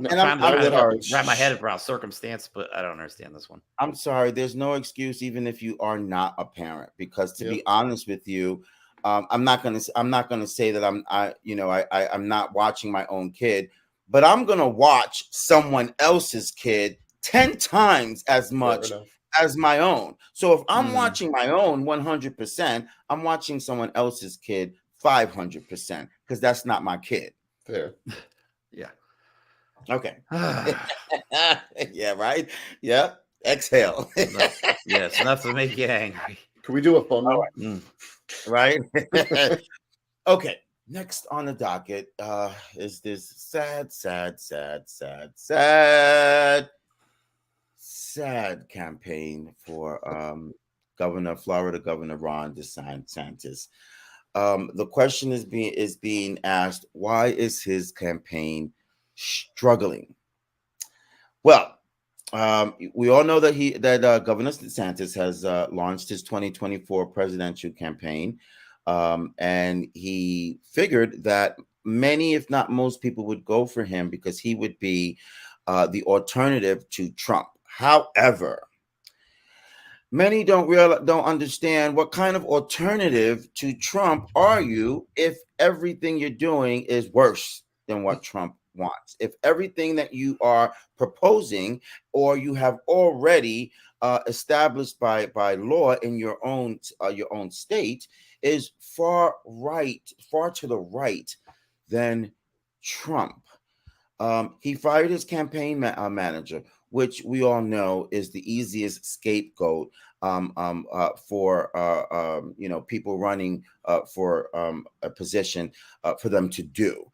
And I'm trying to sorry. wrap my head around circumstance, but I don't understand this one. I'm sorry. There's no excuse, even if you are not a parent, because to be honest with you, I'm not gonna say that I'm not watching my own kid, but I'm gonna watch someone else's kid 10 times as much as my own. So if I'm watching my own 100%, I'm watching someone else's kid 500%, because that's not my kid. Fair. Yeah. Okay. Yeah, right? Yeah. Exhale. Yes, enough to make you angry. Can we do a fun one? Right? Okay. Next on the docket is this sad campaign for Florida Governor Ron DeSantis. The question is being asked, why is his campaign struggling? Well, we all know that Governor DeSantis has launched his 2024 presidential campaign, and he figured that many, if not most, people would go for him because he would be the alternative to Trump. However, many don't understand what kind of alternative to Trump are you if everything you're doing is worse than what Trump wants. If everything that you are proposing or you have already established by law in your own state is far to the right than Trump. He fired his campaign manager, which we all know is the easiest scapegoat for people running for a position for them to do,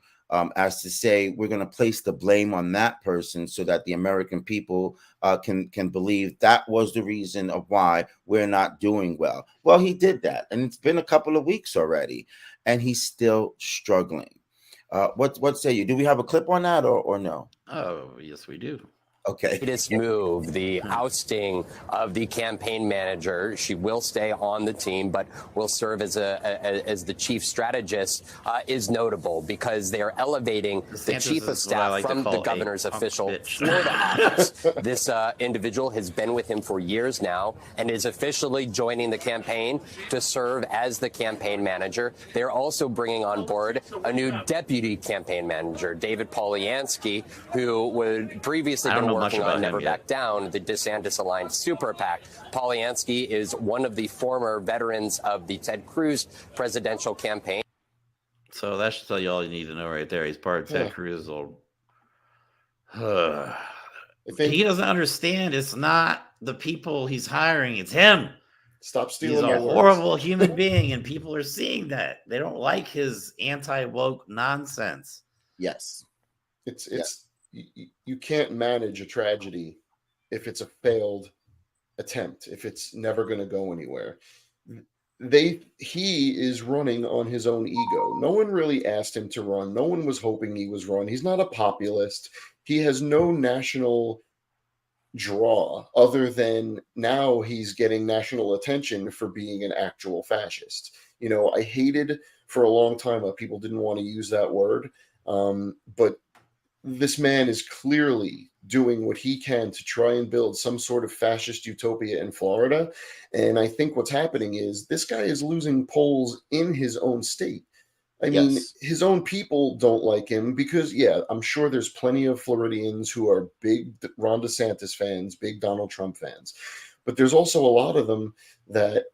as to say we're going to place the blame on that person so that the American people can believe that was the reason of why we're not doing well. Well, he did that, and it's been a couple of weeks already, and he's still struggling. What say you? Do we have a clip on that or no? Oh, yes, we do. Okay. Latest move, the ousting of the campaign manager. She will stay on the team, but will serve as the chief strategist, is notable because they are elevating the chief of staff from the governor's official Florida office. This individual has been with him for years now and is officially joining the campaign to serve as the campaign manager. They're also bringing on board a new deputy campaign manager, David Polyansky, who would previously been working on Never Back Down, the DeSantis-aligned super PAC. Polyansky is one of the former veterans of the Ted Cruz presidential campaign. So that should tell you all you need to know right there. He's part of Ted Cruz's old. He doesn't understand. It's not the people he's hiring. It's him. Stop stealing. He's a horrible human being, and people are seeing that. They don't like his anti-woke nonsense. Yes. You can't manage a tragedy if it's a failed attempt, if it's never going to go anywhere. He is running on his own ego. No one really asked him to run. No one was hoping he was run. He's not a populist. He has no national draw other than now he's getting national attention for being an actual fascist. You know, I hated for a long time how people didn't want to use that word. But this man is clearly doing what he can to try and build some sort of fascist utopia in Florida. And I think what's happening is this guy is losing polls in his own state. I mean, his own people don't like him because, I'm sure there's plenty of Floridians who are big Ron DeSantis fans, big Donald Trump fans. But there's also a lot of them that,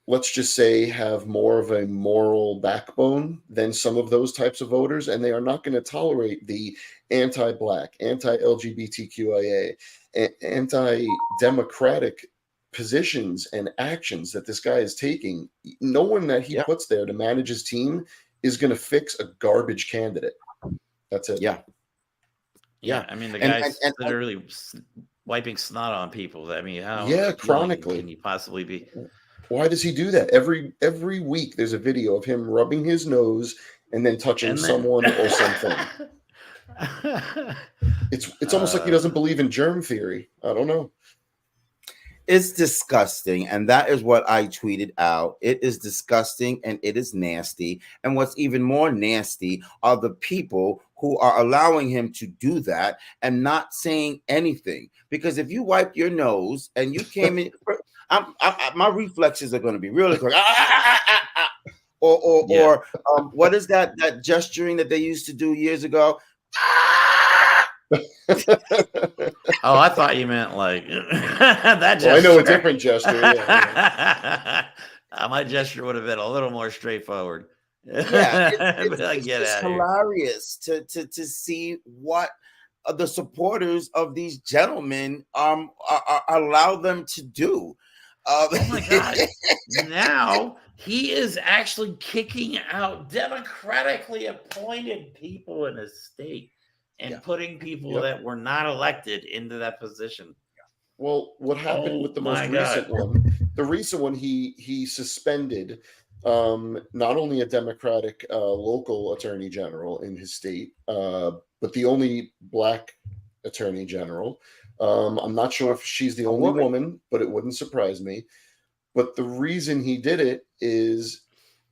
let's just say, have more of a moral backbone than some of those types of voters. And they are not going to tolerate the anti-Black, anti-LGBTQIA, anti-democratic positions and actions that this guy is taking. No one that he puts there to manage his team is going to fix a garbage candidate. That's it. Yeah. I mean, the guy's literally wiping snot on people. I mean, how chronically can he possibly be? Why does he do that? Every week there's a video of him rubbing his nose and then touching someone or something. It's almost like he doesn't believe in germ theory. I don't know. It's disgusting, and that is what I tweeted out. It is disgusting, and it is nasty. And what's even more nasty are the people who are allowing him to do that and not saying anything. Because if you wipe your nose and you came in, my reflexes are going to be really quick. Or what is that gesturing that they used to do years ago? Oh, I thought you meant like that gesture. Well, I know a different gesture. My gesture would have been a little more straightforward. It's just hilarious to see what the supporters of these gentlemen allow them to do. Oh my God. Now he is actually kicking out democratically appointed people in his state and putting people that were not elected into that position. Well, what happened with the most recent one? The recent one, he suspended not only a Democratic local attorney general in his state, but the only Black attorney general. I'm not sure if she's the only woman, but it wouldn't surprise me. But the reason he did it is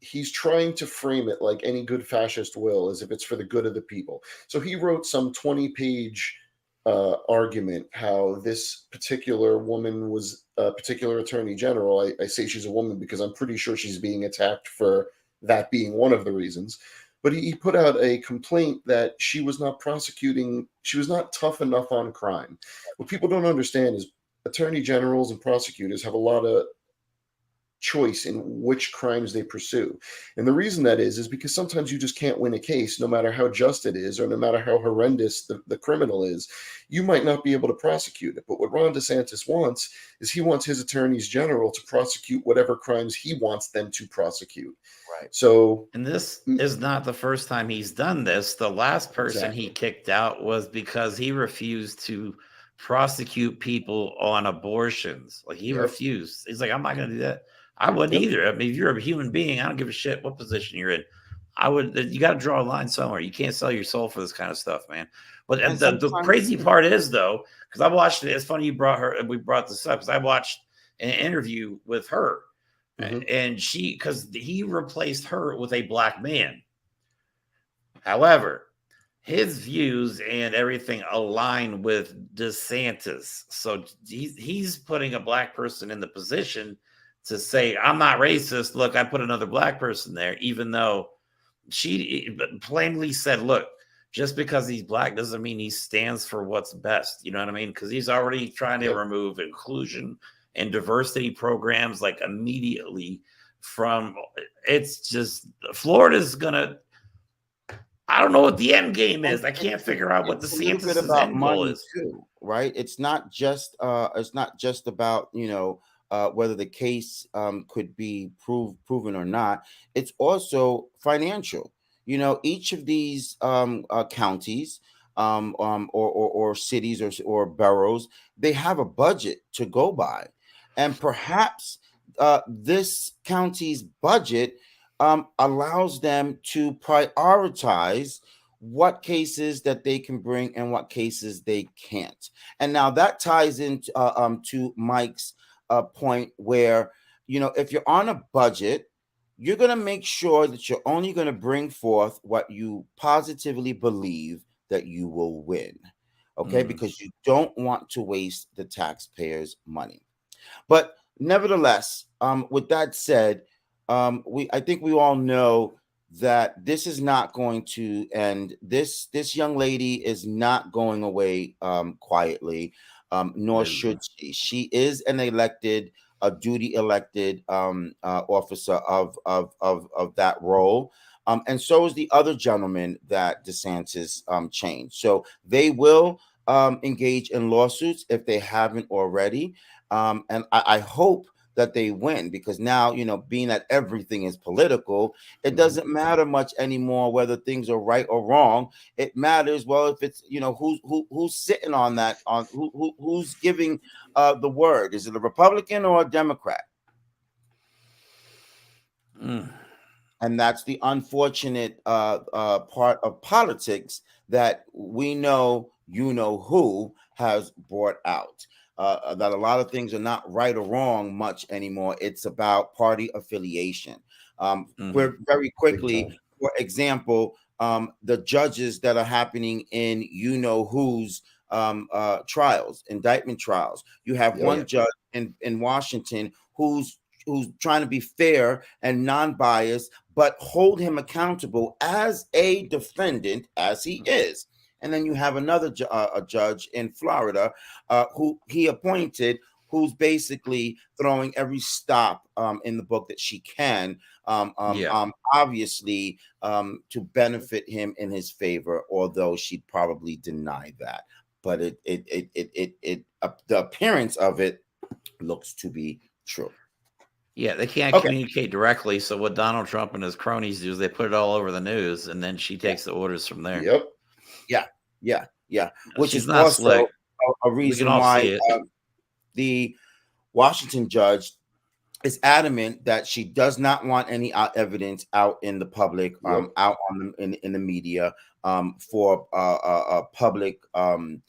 he's trying to frame it like any good fascist will, as if it's for the good of the people. So he wrote some 20-page argument how this particular woman was a particular attorney general. I say she's a woman because I'm pretty sure she's being attacked for that being one of the reasons. But he put out a complaint that she was not prosecuting, she was not tough enough on crime. What people don't understand is attorney generals and prosecutors have a lot of choice in which crimes they pursue. And the reason that is because sometimes you just can't win a case, no matter how just it is, or no matter how horrendous the criminal is. You might not be able to prosecute it. But what Ron DeSantis wants is he wants his attorneys general to prosecute whatever crimes he wants them to prosecute. Right. So, and this is not the first time he's done this. The last person he kicked out was because he refused to prosecute people on abortions. Like he refused. He's like, I'm not going to do that. I wouldn't either. I mean, if you're a human being, I don't give a shit what position you're in. You got to draw a line somewhere. You can't sell your soul for this kind of stuff, man. But the crazy part is, though, because I watched it. It's funny you brought her, and we brought this up because I watched an interview with her, and because he replaced her with a Black man. However, his views and everything align with DeSantis. So he's putting a Black person in the position to say, I'm not racist. Look, I put another Black person there, even though she plainly said, look, just because he's black doesn't mean he stands for what's best. You know what I mean? Because he's already trying to remove inclusion and diversity programs like immediately from. It's just Florida's gonna. I don't know what the end game is. I can't figure out what DeSantis' end goal is. Too, right? It's not just about, you know, whether the case could be proven or not. It's also financial. You know, each of these counties or cities or boroughs, they have a budget to go by, and perhaps this county's budget allows them to prioritize what cases that they can bring and what cases they can't. And now that ties into to Mike's point where, you know, if you're on a budget, you're going to make sure that you're only going to bring forth what you positively believe that you will win. Okay, because you don't want to waste the taxpayers' money. But nevertheless, with that said, I think we all know that this is not going to end. This young lady is not going away quietly, nor should she. She is an elected, a duty elected officer of that role. And so is the other gentleman that DeSantis changed. So they will engage in lawsuits if they haven't already. And I hope that they win, because now, you know, being that everything is political, it doesn't matter much anymore whether things are right or wrong. It matters, well, if it's, you know, who's sitting on that, on who's giving the word. Is it a Republican or a Democrat? And that's the unfortunate part of politics that we know, you know, who has brought out. That a lot of things are not right or wrong much anymore. It's about party affiliation. We're very quickly, for example, the judges that are happening in you know whose trials, indictment trials. You have one judge in Washington who's trying to be fair and non-biased, but hold him accountable as a defendant, as he is. And then you have another a judge in Florida who he appointed, who's basically throwing every stop in the book that she can, obviously to benefit him in his favor, although she'd probably deny that. But the appearance of it looks to be true. Yeah, they can't communicate directly. So what Donald Trump and his cronies do is they put it all over the news, and then she takes the orders from there. Yeah. Which She's is not also slick. a reason why the Washington judge is adamant that she does not want any evidence out in the public, out on in the media, for public, you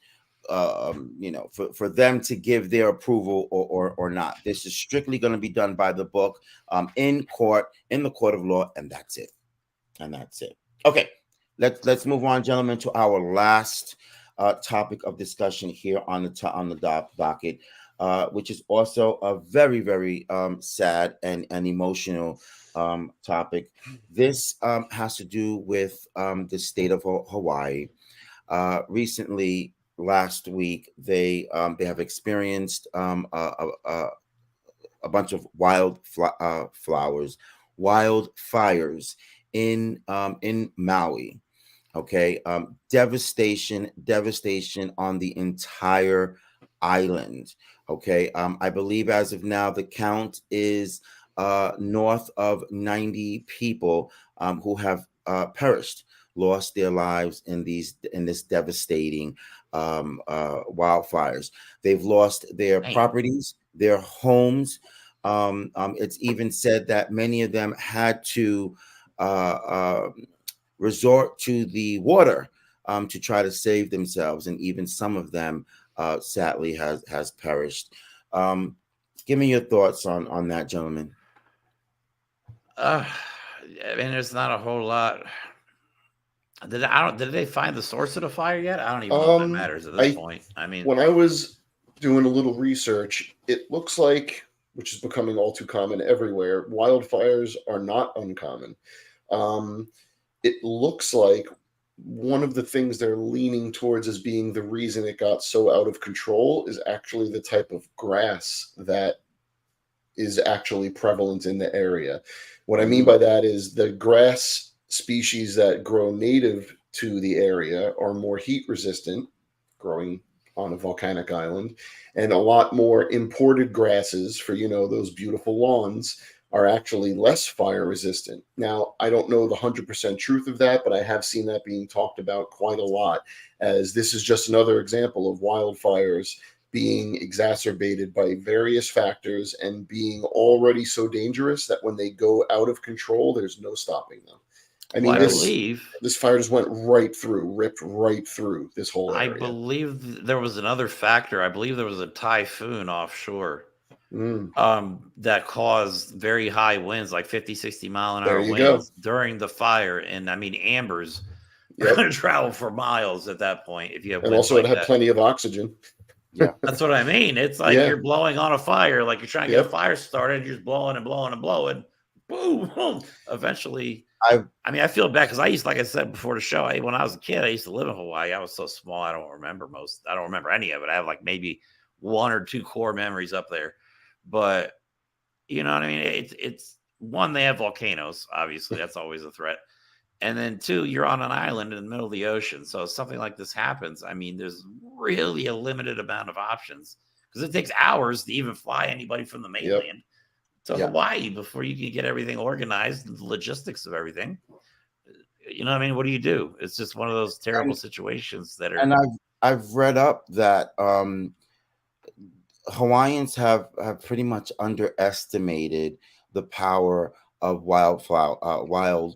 know, for them to give their approval or not. This is strictly going to be done by the book, in court, in the court of law, and that's it. Okay. Let's move on, gentlemen, to our last topic of discussion here on the docket, which is also a very, very sad and emotional topic. This has to do with the state of Hawaii. Recently, last week, they have experienced a bunch of wildfires in Maui. Okay, devastation on the entire island. Okay, I believe as of now the count is north of 90 people who have perished, lost their lives in this devastating wildfires. They've lost their properties, their homes. It's even said that many of them had to resort to the water to try to save themselves, and even some of them sadly has perished. Give me your thoughts on that, gentlemen. I mean, there's not a whole lot. Did they find the source of the fire yet? I don't even know if that matters at this point. I mean, when I was doing a little research, it looks like, which is becoming all too common everywhere, wildfires are not uncommon. It looks like one of the things they're leaning towards as being the reason it got so out of control is actually the type of grass that is actually prevalent in the area. What I mean by that is the grass species that grow native to the area are more heat resistant, growing on a volcanic island, and a lot more imported grasses for, those beautiful lawns are actually less fire resistant. Now, I don't know the 100% truth of that, but I have seen that being talked about quite a lot, as this is just another example of wildfires being exacerbated by various factors and being already so dangerous that when they go out of control, there's no stopping them. I mean, this fire just went ripped right through this whole area. I believe there was another factor. I believe there was a typhoon offshore that caused very high winds, like 50, 60 mile an hour winds during the fire. And I mean, ambers are going to travel for miles at that point. If you have, and also it had plenty of oxygen. Yeah, that's what I mean. It's like you're blowing on a fire, like you're trying to get a fire started. You're just blowing and blowing and blowing. Boom, boom. Eventually, I feel bad because I used, like I said before the show, when I was a kid, I used to live in Hawaii. I was so small, I don't remember any of it. I have like maybe 1 or 2 core memories up there. But you know what I mean? It's one, they have volcanoes, obviously. That's always a threat. And then 2, you're on an island in the middle of the ocean. So if something like this happens, I mean, there's really a limited amount of options because it takes hours to even fly anybody from the mainland to Hawaii before you can get everything organized and the logistics of everything. You know what I mean? What do you do? It's just one of those terrible situations that are. And I've read up that Hawaiians have pretty much underestimated the power of wildfires.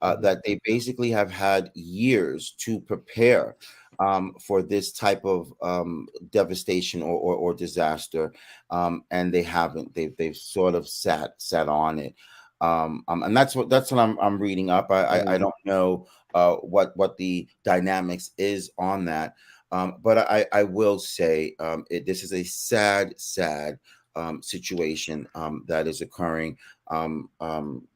That they basically have had years to prepare for this type of devastation or disaster, and they haven't. They've sort of sat on it, and that's what I'm reading up. I don't know what the dynamics is on that, but I will say this is a sad situation that is occurring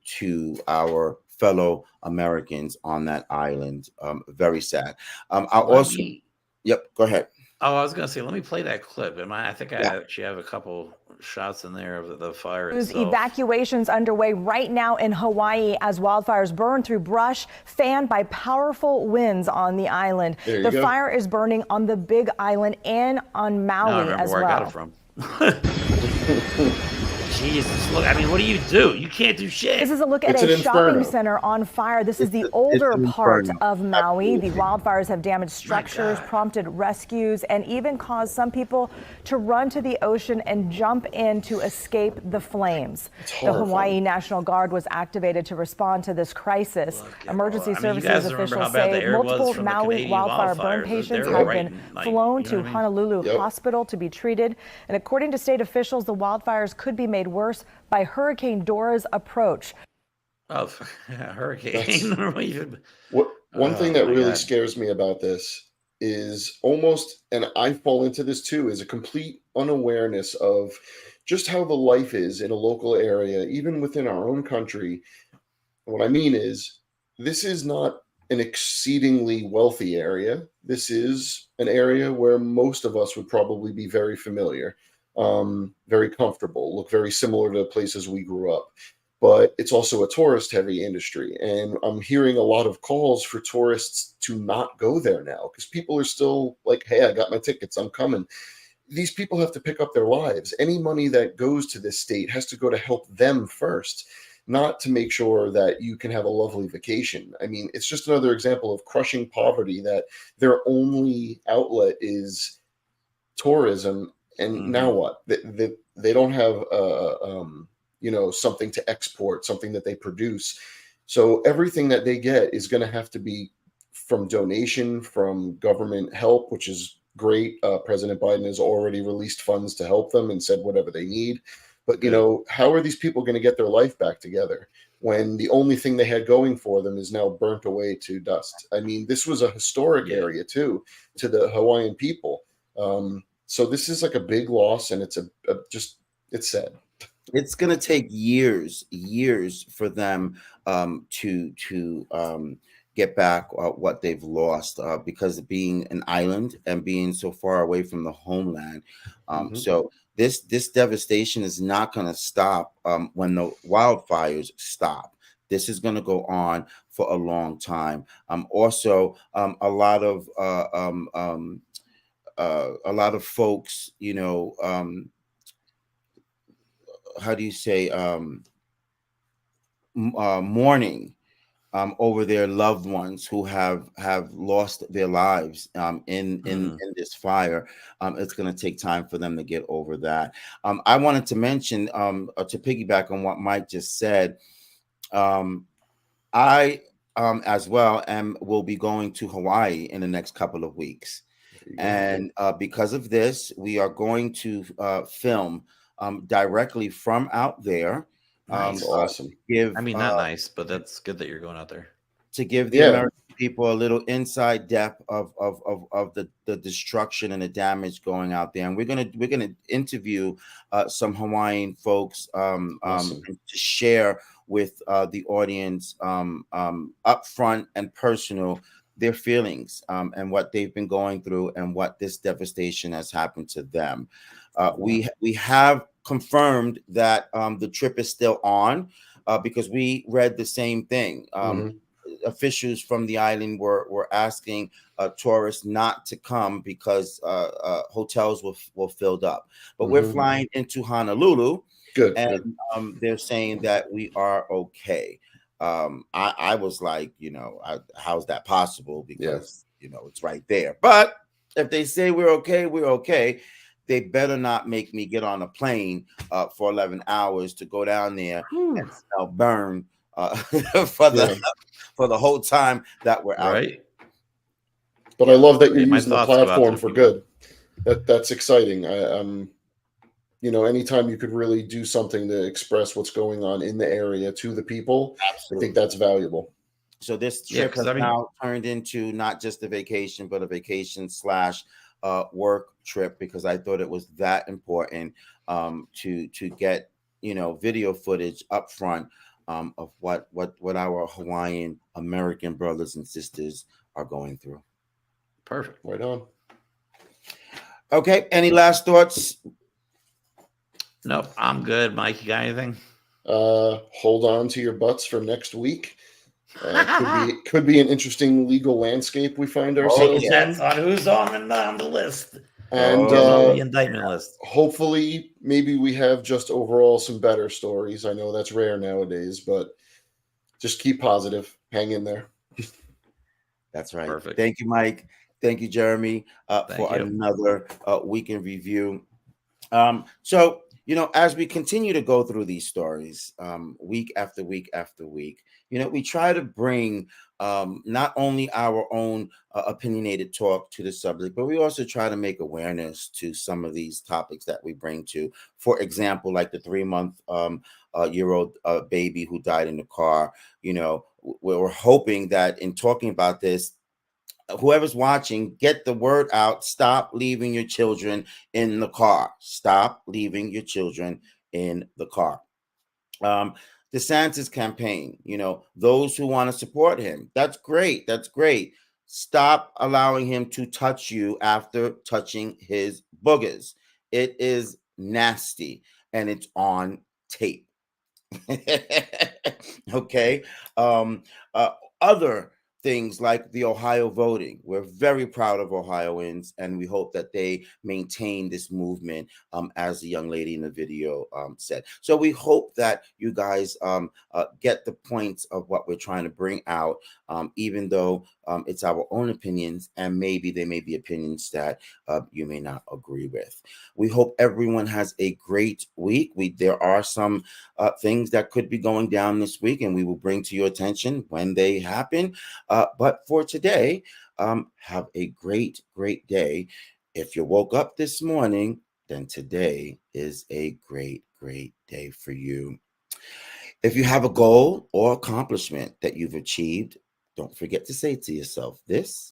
to our fellow Americans on that island. Very sad. I'll also, go ahead. Oh, I was going to say, let me play that clip. I think I actually have a couple shots in there of the fire itself. Evacuations underway right now in Hawaii as wildfires burn through brush fanned by powerful winds on the island. The fire is burning on the Big Island and on Maui as well. I got it from. Jesus, look, I mean, what do? You can't do shit. This is a look at a shopping center on fire. This is the older part of Maui. The wildfires have damaged structures, prompted rescues, and even caused some people to run to the ocean and jump in to escape the flames. The Hawaii National Guard was activated to respond to this crisis. Emergency services officials say multiple Maui wildfire burn patients have been flown to Honolulu Hospital to be treated. And according to state officials, the wildfires could be made worse by Hurricane Dora's approach. Oh, hurricane. One thing that really scares me about this is almost, and I fall into this too, is a complete unawareness of just how the life is in a local area, even within our own country. What I mean is, this is not an exceedingly wealthy area. This is an area where most of us would probably be very familiar. Very comfortable, look very similar to places we grew up, but it's also a tourist heavy industry. And I'm hearing a lot of calls for tourists to not go there now because people are still like, hey, I got my tickets, I'm coming. These people have to pick up their lives. Any money that goes to this state has to go to help them first, not to make sure that you can have a lovely vacation. I mean, it's just another example of crushing poverty, that their only outlet is tourism. And now what? They don't have, something to export, something that they produce. So everything that they get is going to have to be from donation, from government help, which is great. President Biden has already released funds to help them and said whatever they need. But, how are these people going to get their life back together when the only thing they had going for them is now burnt away to dust? I mean, this was a historic area, too, to the Hawaiian people. So this is like a big loss, and it's it's sad. It's going to take years for them to get back what they've lost because of being an island and being so far away from the homeland. So this devastation is not going to stop when the wildfires stop. This is going to go on for a long time. Also, a lot of folks, you know, how do you say, mourning over their loved ones who have lost their lives in this fire. It's going to take time for them to get over that. I wanted to mention, to piggyback on what Mike just said, I as well will be going to Hawaii in the next couple of weeks. And because of this, we are going to film directly from out there. Nice. Awesome. I mean, not nice, but that's good that you're going out there. To give the American people a little inside depth of the destruction and the damage going out there. And we're gonna interview some Hawaiian folks to share with the audience up front and personal their feelings and what they've been going through and what this devastation has happened to them. We have confirmed that the trip is still on because we read the same thing. Officials from the island were asking tourists not to come because hotels were filled up. But we're flying into Honolulu. Good. And they're saying that we are okay. I was like, you know, how's that possible? Because, you know, it's right there. But if they say we're okay, we're okay. They better not make me get on a plane for 11 hours to go down there and smell burn for the whole time that we're out. Right. But I love that you're using the platform for good. That's exciting. You know, anytime you could really do something to express what's going on in the area to the people, I think that's valuable. So this trip has now turned into not just a vacation, but a vacation / work trip, because I thought it was that important to get, you know, video footage up front of what our Hawaiian American brothers and sisters are going through. Perfect. Right on. Okay. Any last thoughts? Nope, I'm good. Mike, you got anything? Hold on to your butts for next week. Could be an interesting legal landscape we find ourselves in. That's on who's on the list. And the indictment list. Hopefully, maybe we have just overall some better stories. I know that's rare nowadays, but just keep positive. Hang in there. That's right. Perfect. Thank you, Mike. Thank you, Jeremy, for another week in review. So, you know, as we continue to go through these stories week after week after week, you know, we try to bring not only our own opinionated talk to the subject, but we also try to make awareness to some of these topics that we bring to. For example, like the 3-month-year-old baby who died in the car. You know, we're hoping that in talking about this, whoever's watching, get the word out. Stop leaving your children in the car. Stop leaving your children in the car. DeSantis campaign, you know, those who want to support him, that's great. That's great. Stop allowing him to touch you after touching his boogers. It is nasty and it's on tape. Okay. Other things like the Ohio voting. We're very proud of Ohioans, and we hope that they maintain this movement, as the young lady in the video said. So we hope that you guys get the points of what we're trying to bring out, even though it's our own opinions, and maybe they may be opinions that you may not agree with. We hope everyone has a great week. There are some things that could be going down this week, and we will bring to your attention when they happen. But for today, have a great, great day. If you woke up this morning, then today is a great, great day for you. If you have a goal or accomplishment that you've achieved, don't forget to say to yourself, this